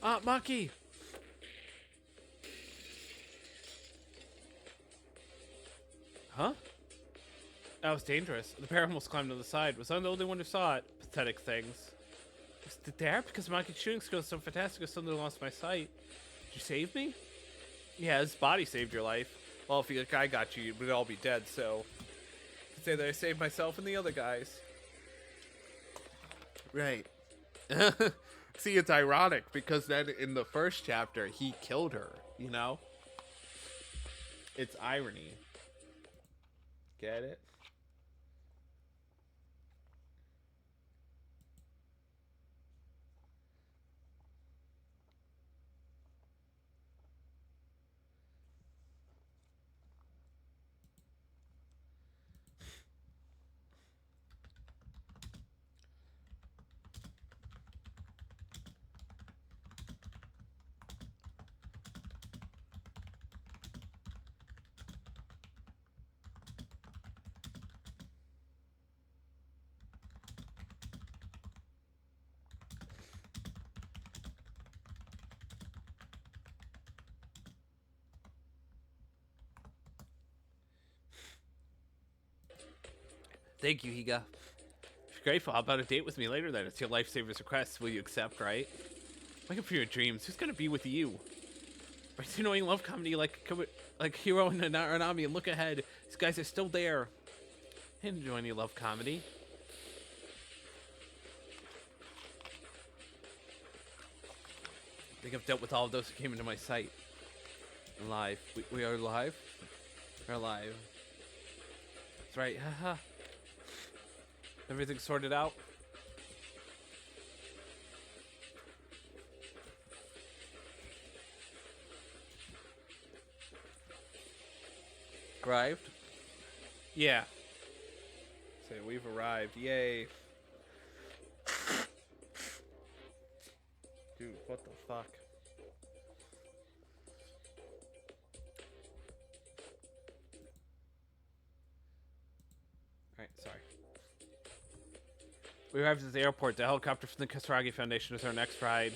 Ah, Maki! Huh? That was dangerous. The bear almost climbed to the side. Was I the only one who saw it? Pathetic things. Was it there? Because Maki's shooting skill is so fantastic, I suddenly lost my sight. Did you save me? Yeah, his body saved your life. Well, if the guy got you, we'd all be dead, so... I could say that I saved myself and the other guys. Right. See, it's ironic, because then in the first chapter, he killed her, you know? It's irony. Get it? Thank you, Higa. If you're grateful, how about a date with me later then? It's your lifesaver's request. Will you accept, right? Wake up for your dreams. Who's gonna be with you? Are you knowing love comedy like Hiro and Aranami and look ahead? These guys are still there. I didn't enjoy any love comedy. I think I've dealt with all of those who came into my sight. Alive. We are alive? We're alive. That's right, haha. Everything sorted out? Arrived? Yeah. Say, we've arrived. Yay. Dude, what the fuck? Alright, sorry. We arrived at the airport. The helicopter from the Kasaragi Foundation is our next ride.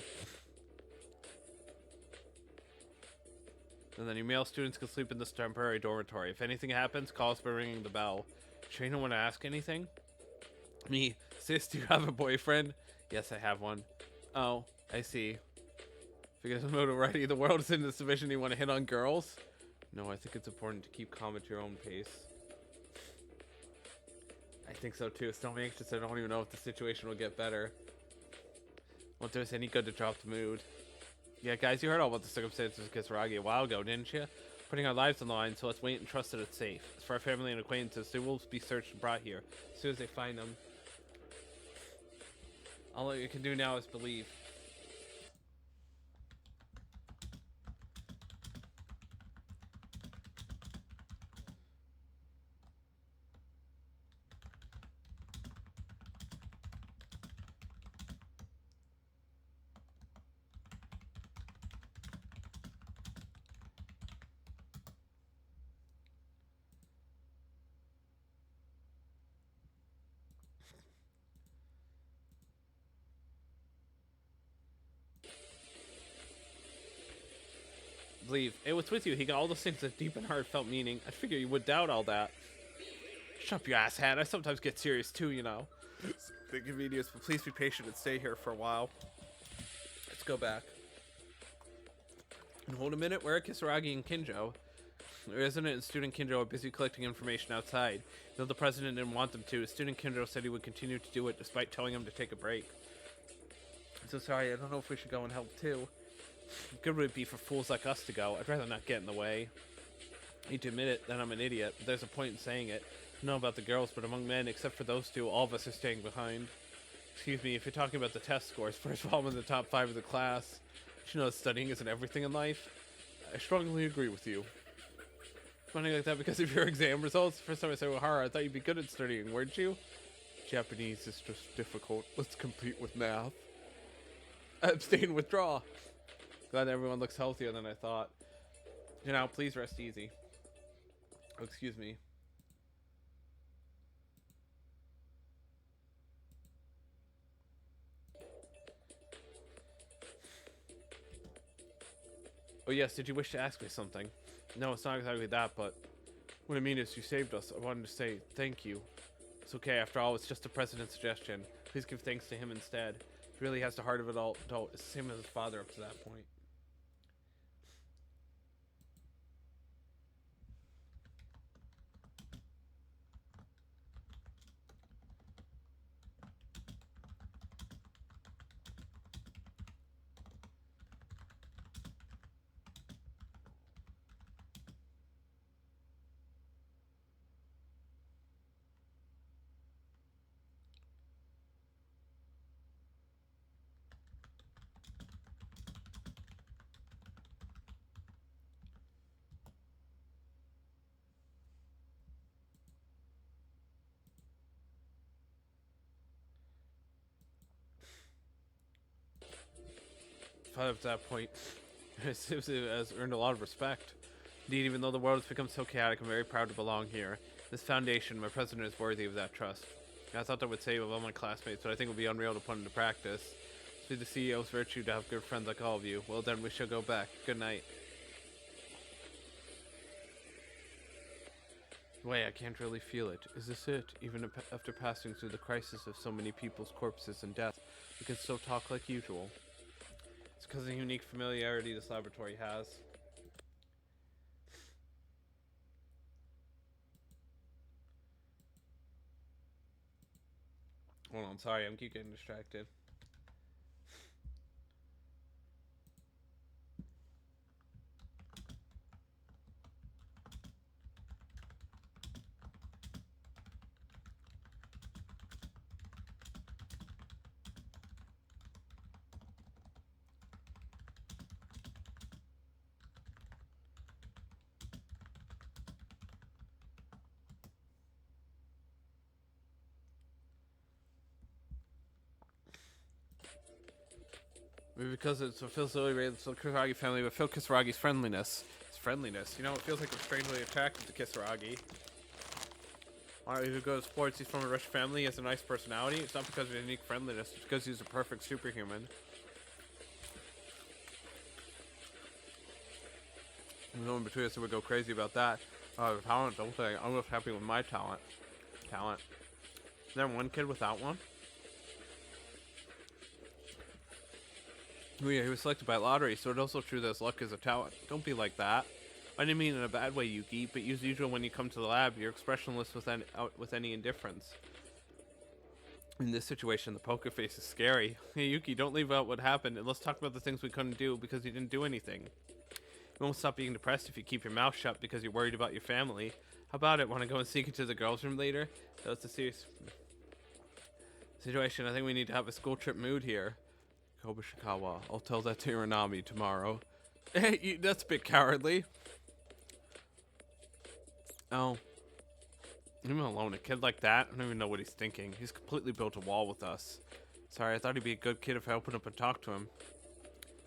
And then you male students can sleep in this temporary dormitory. If anything happens, call us by ringing the bell. Sure you don't want to ask anything? Me. Sis, do you have a boyfriend? Yes, I have one. Oh, I see. Because I'm already, the world is in this division. You want to hit on girls? No, I think it's important to keep calm at your own pace. I think so too. It's don't anxious. I don't even know if the situation will get better. Won't do us any good to drop the mood. Yeah, guys, you heard all about the circumstances of Kisaragi a while ago, didn't you? Putting our lives on the line, so let's wait and trust that it's safe. As for our family and acquaintances, they will be searched and brought here as soon as they find them. All you can do now is believe. Believe. It was with you. He got all those things with deep and heartfelt meaning. I figure you would doubt all that. Shut up, you asshat. I sometimes get serious too, you know. It's the inconvenience, but please be patient and stay here for a while. Let's go back. And hold a minute. Where are Kisaragi and Kinjo? The resident and student Kinjo are busy collecting information outside. Though the president didn't want them to, student Kinjo said he would continue to do it despite telling him to take a break. I'm so sorry. I don't know if we should go and help too. Good would it be for fools like us to go? I'd rather not get in the way. I hate to admit it, that I'm an idiot, but there's a point in saying it. I know about the girls, but among men, except for those two, all of us are staying behind. Excuse me, if you're talking about the test scores, first of all, I'm in the top 5 of the class. You know that studying isn't everything in life? I strongly agree with you. Funny like that because of your exam results? First time I said O'Hara, I thought you'd be good at studying, weren't you? Japanese is just difficult. Let's compete with math. Abstain, withdraw. Glad everyone looks healthier than I thought. You know, please rest easy. Oh, excuse me. Oh yes, did you wish to ask me something? No, it's not exactly that, but what I mean is you saved us. I wanted to say thank you. It's okay, after all, it's just a president's suggestion. Please give thanks to him instead. He really has the heart of it all. It's the same as his father up to that point. At that point, has earned a lot of respect. Indeed, even though the world has become so chaotic, I'm very proud to belong here. This foundation, my president is worthy of that trust. I thought that would save all my classmates, but I think it would be unreal to put into practice. It's be the CEO's virtue to have good friends like all of you. Well then, we shall go back. Good night. Wait, I can't really feel it. Is this it? Even after passing through the crisis of so many people's corpses and death, we can still talk like usual. It's because of the unique familiarity this laboratory has. Hold on, sorry, I'm keep getting distracted. Maybe because it feels so related to the Kisaragi family, but Phil Kisaragi's friendliness. His friendliness. You know, it feels like we're strangely attracted to Kisaragi. Alright, he goes sports, he's from a rich family, he has a nice personality. It's not because of his unique friendliness, it's because he's a perfect superhuman. No one between us would go crazy about that. Talent, don't think. I'm just happy with my talent. Is there one kid without one? Oh yeah, he was selected by lottery, so it's also true that his luck is a talent. Don't be like that. I didn't mean in a bad way, Yuki, but as usual when you come to the lab, you're expressionless with any indifference. In this situation, the poker face is scary. Hey Yuki, don't leave out what happened, and let's talk about the things we couldn't do because you didn't do anything. You won't stop being depressed if you keep your mouth shut because you're worried about your family. How about it? Want to go and sneak into the girls' room later? That's a serious situation. I think we need to have a school trip mood here. Kobushikawa, I'll tell that to Uranami tomorrow. Hey, that's a bit cowardly. Oh. Leave him alone. A kid like that? I don't even know what he's thinking. He's completely built a wall with us. Sorry, I thought he'd be a good kid if I opened up and talked to him.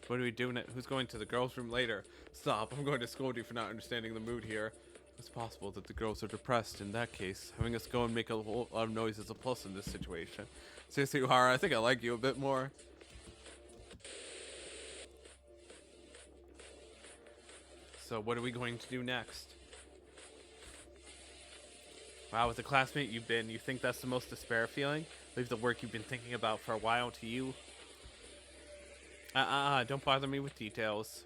What are we doing? Who's going to the girls' room later? Stop. I'm going to scold you for not understanding the mood here. It's possible that the girls are depressed. In that case, having us go and make a whole lot of noise is a plus in this situation. Seriously, Uhara, I think I like you a bit more. So what are we going to do next? Wow, with the classmate you've been, you think that's the most despair feeling? Leave the work you've been thinking about for a while to you? Don't bother me with details.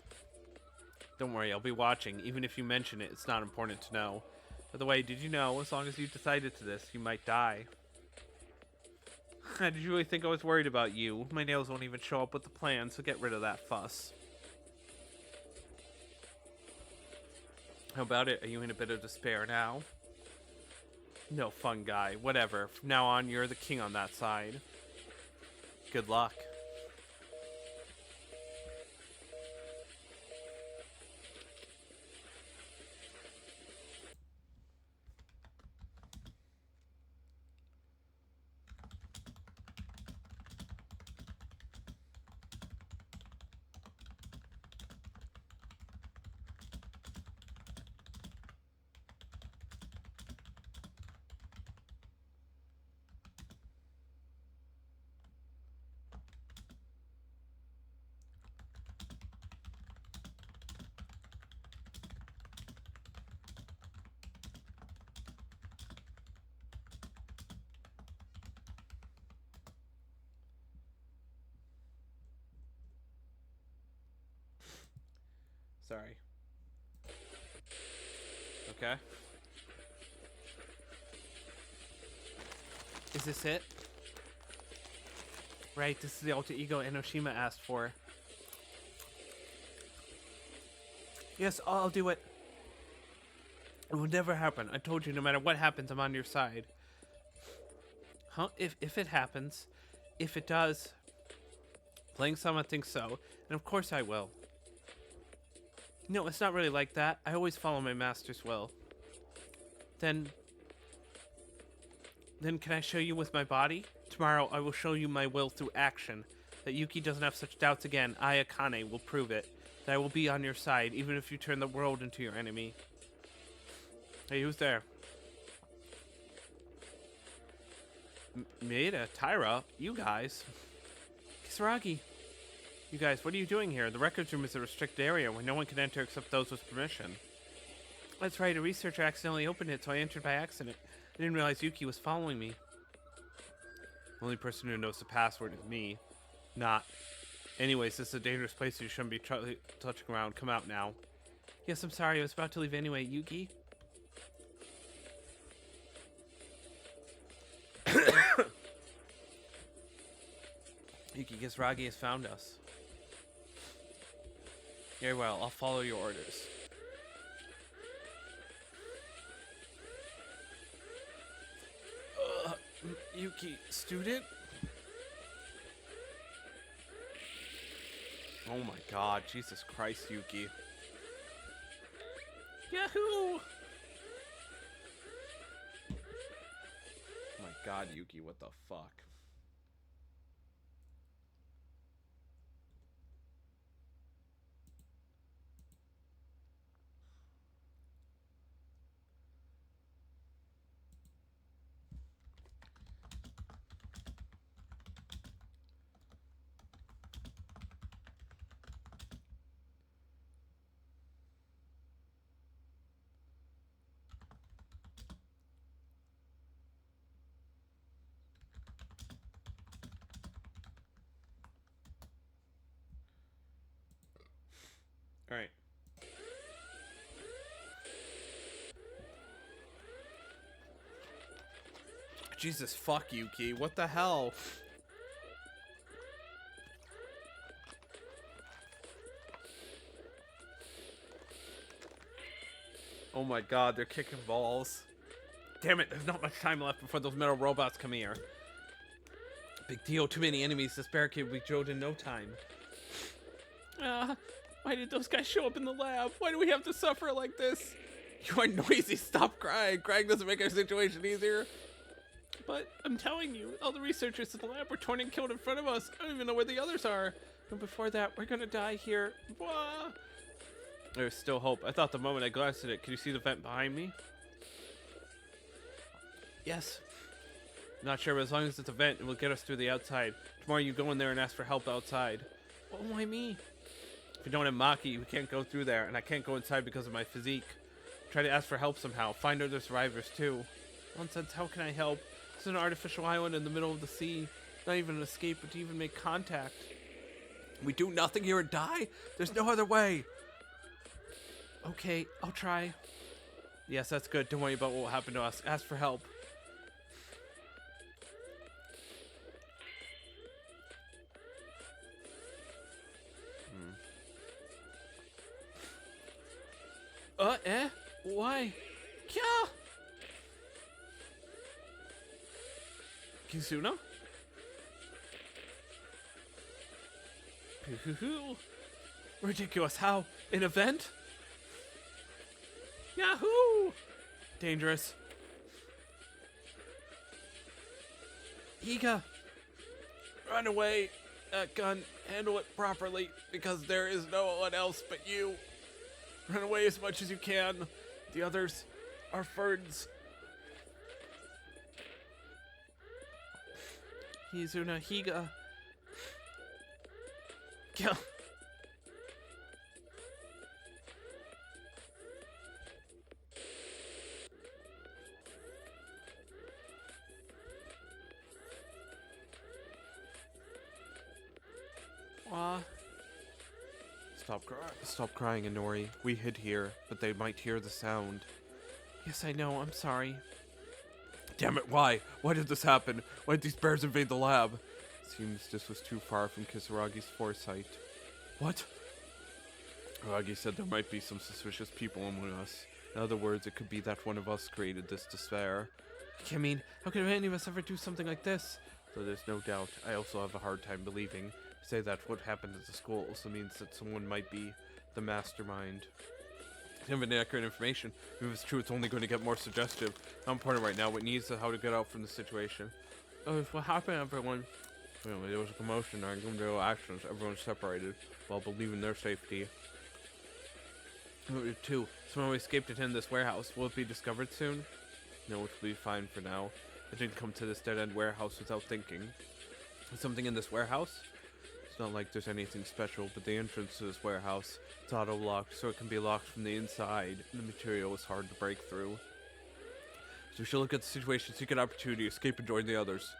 Don't worry, I'll be watching. Even if you mention it, it's not important to know. By the way, did you know, as long as you decided to this, you might die? Did you really think I was worried about you? My nails won't even show up with the plan, so get rid of that fuss. How about it? Are you in a bit of despair now? No fun guy. Whatever. From now on, you're the king on that side. Good luck. Sorry. Okay. Is this it? Right, this is the alter ego Enoshima asked for. Yes, I'll do it. It will never happen. I told you, no matter what happens, I'm on your side. Huh? If it happens. If it does. Playing someone thinks so. And of course I will. No, it's not really like that. I always follow my master's will. Then can I show you with my body? Tomorrow I will show you my will through action. That Yuki doesn't have such doubts again. I, Akane, will prove it. That I will be on your side, even if you turn the world into your enemy. Hey, who's there? Maeda, Tyra, you guys. Kisaragi. You guys, what are you doing here? The records room is a restricted area where no one can enter except those with permission. That's right, a researcher accidentally opened it, so I entered by accident. I didn't realize Yuki was following me. The only person who knows the password is me. Not. Anyways, this is a dangerous place, so you shouldn't be touching around. Come out now. Yes, I'm sorry, I was about to leave anyway. Yuki? Yuki, guess Ragi has found us. Very well, I'll follow your orders. Yuki, student? Oh my god, Jesus Christ, Yuki. Yahoo! Oh my god, Yuki, what the fuck? Alright. Jesus fuck, Yuki. What the hell? Oh my god, they're kicking balls. Damn it, there's not much time left before those metal robots come here. Big deal, too many enemies. This barricade will be drilled in no time. Why did those guys show up in the lab? Why do we have to suffer like this? You are noisy. Stop crying. Crying doesn't make our situation easier. But I'm telling you, all the researchers in the lab were torn and killed in front of us. I don't even know where the others are. And before that, we're gonna die here. Blah. There's still hope. I thought the moment I glanced at it, could you see the vent behind me? Yes. Not sure, but as long as it's a vent, it will get us through the outside. Tomorrow you go in there and ask for help outside. Oh, why me? If you don't have Maki, we can't go through there, and I can't go inside because of my physique. Try to ask for help somehow. Find other survivors, too. Nonsense, how can I help? It's an artificial island in the middle of the sea. Not even an escape, but to even make contact. We do nothing here and die? There's no other way. Okay, I'll try. Yes, that's good. Don't worry about what will happen to us. Ask for help. Why? Kya? Kizuna? Ridiculous. How? An event? Yahoo! Dangerous. Higa! Run away. That gun. Handle it properly, because there is no one else but you. Run away as much as you can. The others are ferns. Hizuna Higa. Kill. Stop crying, Inori. We hid here, but they might hear the sound. Yes, I know. I'm sorry. Damn it, why? Why did this happen? Why did these bears invade the lab? Seems this was too far from Kisaragi's foresight. What? Aragi said there might be some suspicious people among us. In other words, it could be that one of us created this despair. I mean, how could any of us ever do something like this? Though there's no doubt, I also have a hard time believing. Say that what happened at the school also means that someone might be the mastermind. I have inaccurate information. If it's true, it's only going to get more suggestive. Not important right now. What needs is how to get out from the situation. Oh, what happened, everyone? Well, there was a commotion and illegal actions. Everyone separated while believing their safety. Two, someone escaped it in this warehouse. Will it be discovered soon? No, it will be fine for now. I didn't come to this dead-end warehouse without thinking. Is something in this warehouse? It's not like there's anything special, but the entrance to this warehouse is auto-locked, so it can be locked from the inside, and the material is hard to break through. So we should look at the situation, seek an opportunity, escape and join the others.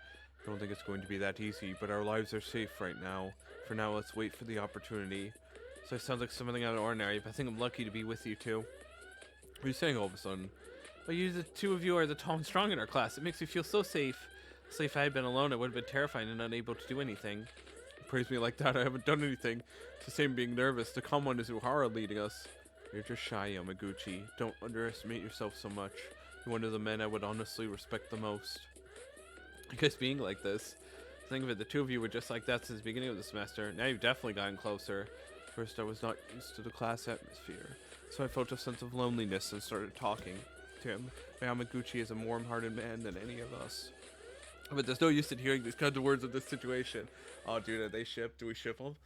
I don't think it's going to be that easy, but our lives are safe right now. For now, let's wait for the opportunity. So it sounds like something out of the ordinary, but I think I'm lucky to be with you two. What are you saying all of a sudden? Well, you, the two of you, are the tall and strong in our class. It makes me feel so safe. So if I had been alone, I would have been terrified and unable to do anything. Praise me like that, I haven't done anything. It's the same being nervous. The calm one is Uhara leading us. You're just shy, Yamaguchi. Don't underestimate yourself so much. You're one of the men I would honestly respect the most. You guys being like this. Think of it, the two of you were just like that since the beginning of the semester. Now you've definitely gotten closer. First, I was not used to the class atmosphere, so I felt a sense of loneliness and started talking to him. Yamaguchi is a warm-hearted man than any of us. But there's no use in hearing these kinds of words in this situation. Oh, dude, are they shipped? Do we ship them?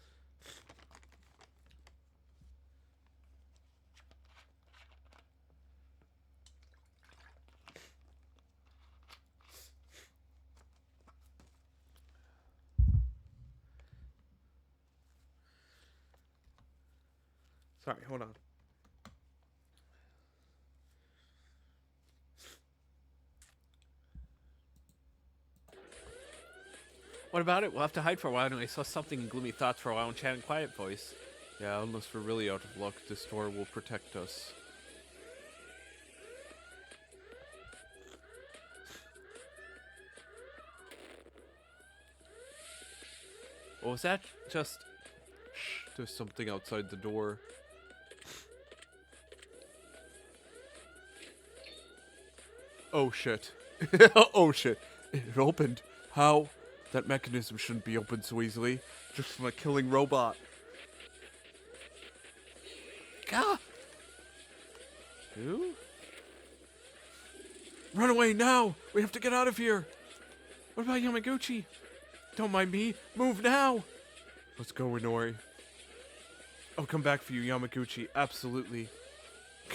Sorry, hold on. What about it? We'll have to hide for a while anyway. Saw something in gloomy thoughts for a while and chat in quiet voice. Yeah, unless we're really out of luck, this door will protect us. What was that? Just... Shh, there's something outside the door. Oh shit. Oh shit. It opened. How? That mechanism shouldn't be opened so easily. Just from a killing robot. Gah! Who? Run away now! We have to get out of here! What about Yamaguchi? Don't mind me. Move now! Let's go, Inori. I'll come back for you, Yamaguchi. Absolutely.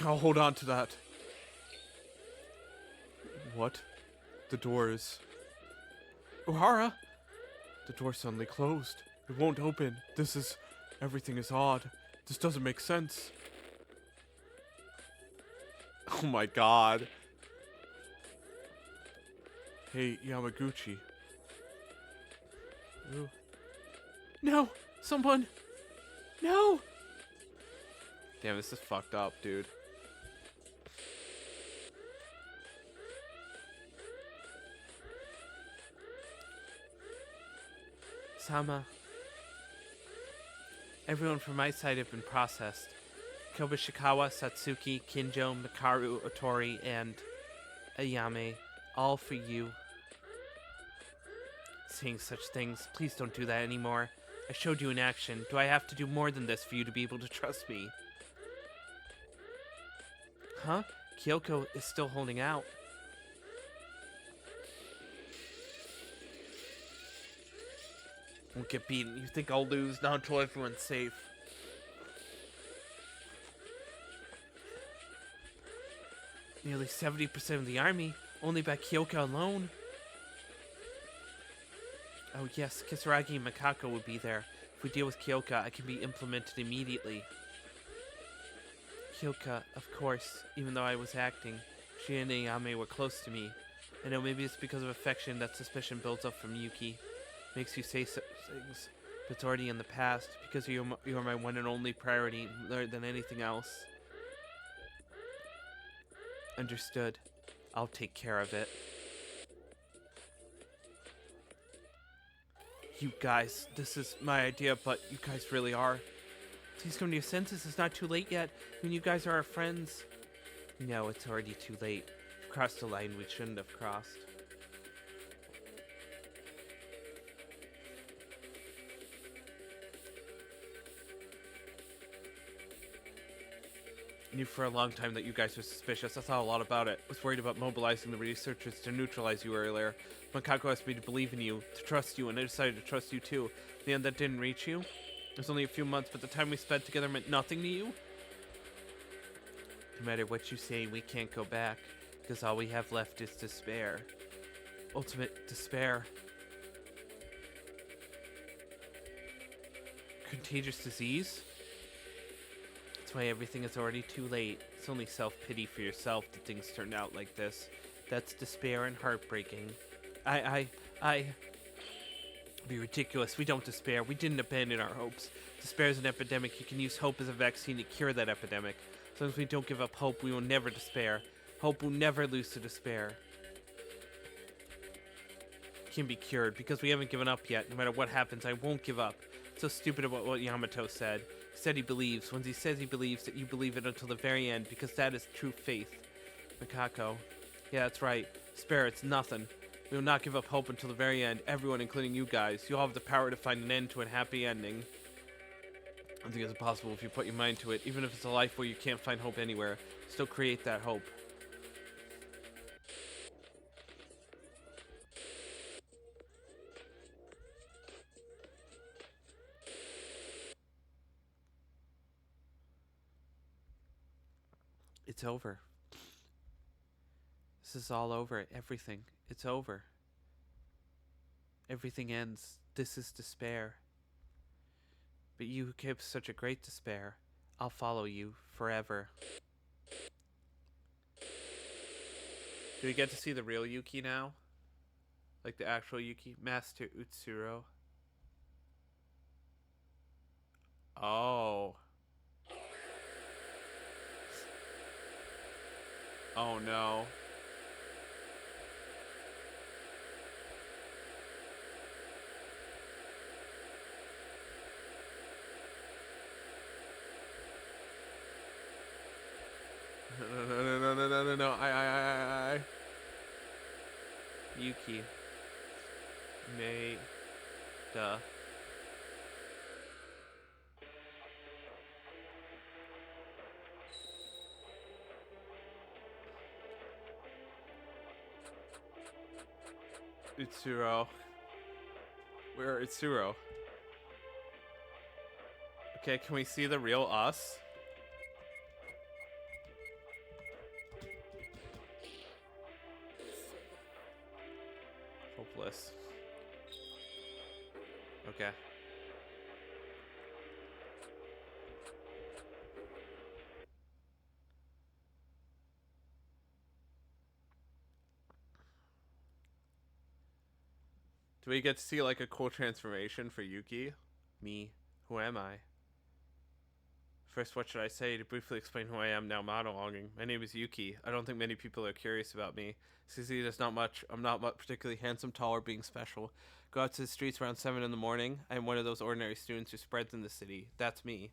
I'll hold on to that. What? The door is... Uhara! The door suddenly closed. It won't open. Everything is odd. This doesn't make sense. Oh my god. Hey, Yamaguchi. Ooh. No! Someone! No! Damn, this is fucked up, dude. Sama. Everyone from my side have been processed. Kobashikawa, Satsuki, Kinjo, Mikaru, Otori, and Ayame. All for you. Saying such things, please don't do that anymore. I showed you in action. Do I have to do more than this for you to be able to trust me? Huh? Kyoko is still holding out. Won't get beaten. You think I'll lose? Not until everyone's safe. Nearly 70% of the army, only by Kyoko alone. Oh yes, Kisaragi and Makako will be there. If we deal with Kyoka, I can be implemented immediately. Kyoka, of course, even though I was acting, she and Ayame were close to me. I know maybe it's because of affection that suspicion builds up from Yuki. Makes you say such things, but it's already in the past, because you are my one and only priority, more than anything else. Understood. I'll take care of it. You guys, this is my idea, but you guys really are. Please come to your senses, it's not too late yet. I mean, you guys are our friends. No, it's already too late. We've crossed a line we shouldn't have crossed. I knew for a long time that you guys were suspicious. I thought a lot about it. Was worried about mobilizing the researchers to neutralize you earlier. Makako asked me to believe in you, to trust you, and I decided to trust you too. In the end, that didn't reach you. It was only a few months, but the time we spent together meant nothing to you. No matter what you say, we can't go back, because all we have left is despair. Ultimate despair. contagious disease? That's why everything is already too late. It's only self-pity for yourself that things turned out like this. That's despair and heartbreaking. I... Be ridiculous. We don't despair. We didn't abandon our hopes. Despair is an epidemic. You can use hope as a vaccine to cure that epidemic. As long as we don't give up hope, we will never despair. Hope will never lose to despair. Can be cured because we haven't given up yet. No matter what happens, I won't give up. It's so stupid about what Yamato said. He said he believes. When he says he believes, that you believe it until the very end, because that is true faith. Mikako. Yeah, that's right. Despair, it's nothing. We will not give up hope until the very end. Everyone, including you guys. You'll have the power to find an end to a happy ending. I think it's possible if you put your mind to it. Even if it's a life where you can't find hope anywhere, still create that hope. It's over. This is all over. Everything. It's over. Everything ends. This is despair. But you who keep such a great despair, I'll follow you forever. Do we get to see the real Yuki now? Like the actual Yuki? Master Utsuro. Oh. Oh no. No. I. Yuki. Duh. Utsuro. Where are Utsuro? Okay, can we see the real us? Hopeless. Okay. Do we get to see like a cool transformation for Yuki? Me. Who am I? First, what should I say to briefly explain who I am now monologuing? My name is Yuki. I don't think many people are curious about me. See, there's not much. I'm not much particularly handsome, tall, or being special. Go out to the streets around 7 in the morning. I am one of those ordinary students who spreads in the city. That's me.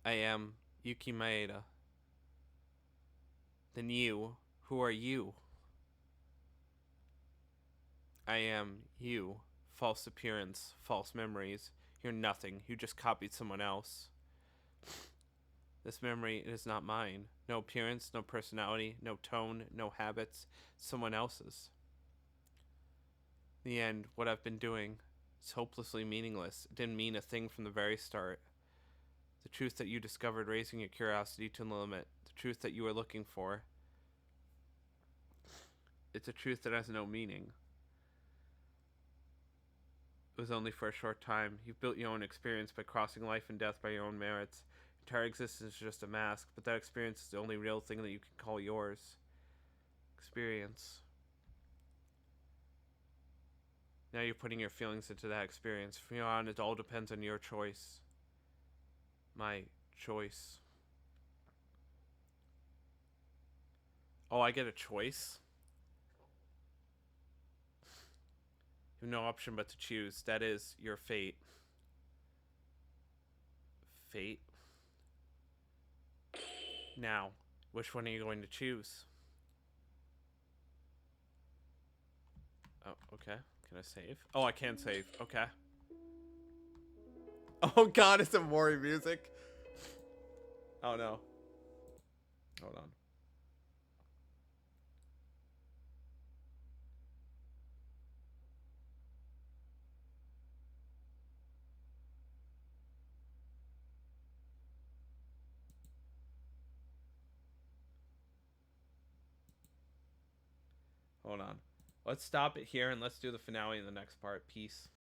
I am Yuki Maeda. Then you. Who are you? I am you. False appearance, false memories. You're nothing. You just copied someone else. This memory is not mine. No appearance, no personality, no tone, no habits. Someone else's. In the end, what I've been doing is hopelessly meaningless. It didn't mean a thing from the very start. The truth that you discovered raising your curiosity to the limit. The truth that you were looking for. It's a truth that has no meaning. It was only for a short time. You've built your own experience by crossing life and death by your own merits. Entire existence is just a mask, but that experience is the only real thing that you can call yours. Experience. Now you're putting your feelings into that experience. From here on, it all depends on your choice. My choice. Oh, I get a choice? You have no option but to choose. That is your fate. Fate? Now, which one are you going to choose? Oh, okay. Can I save? Oh, I can save. Okay. Oh god, it's a Mori music. Oh no. Hold on. Hold on. Let's stop it here and let's do the finale in the next part. Peace.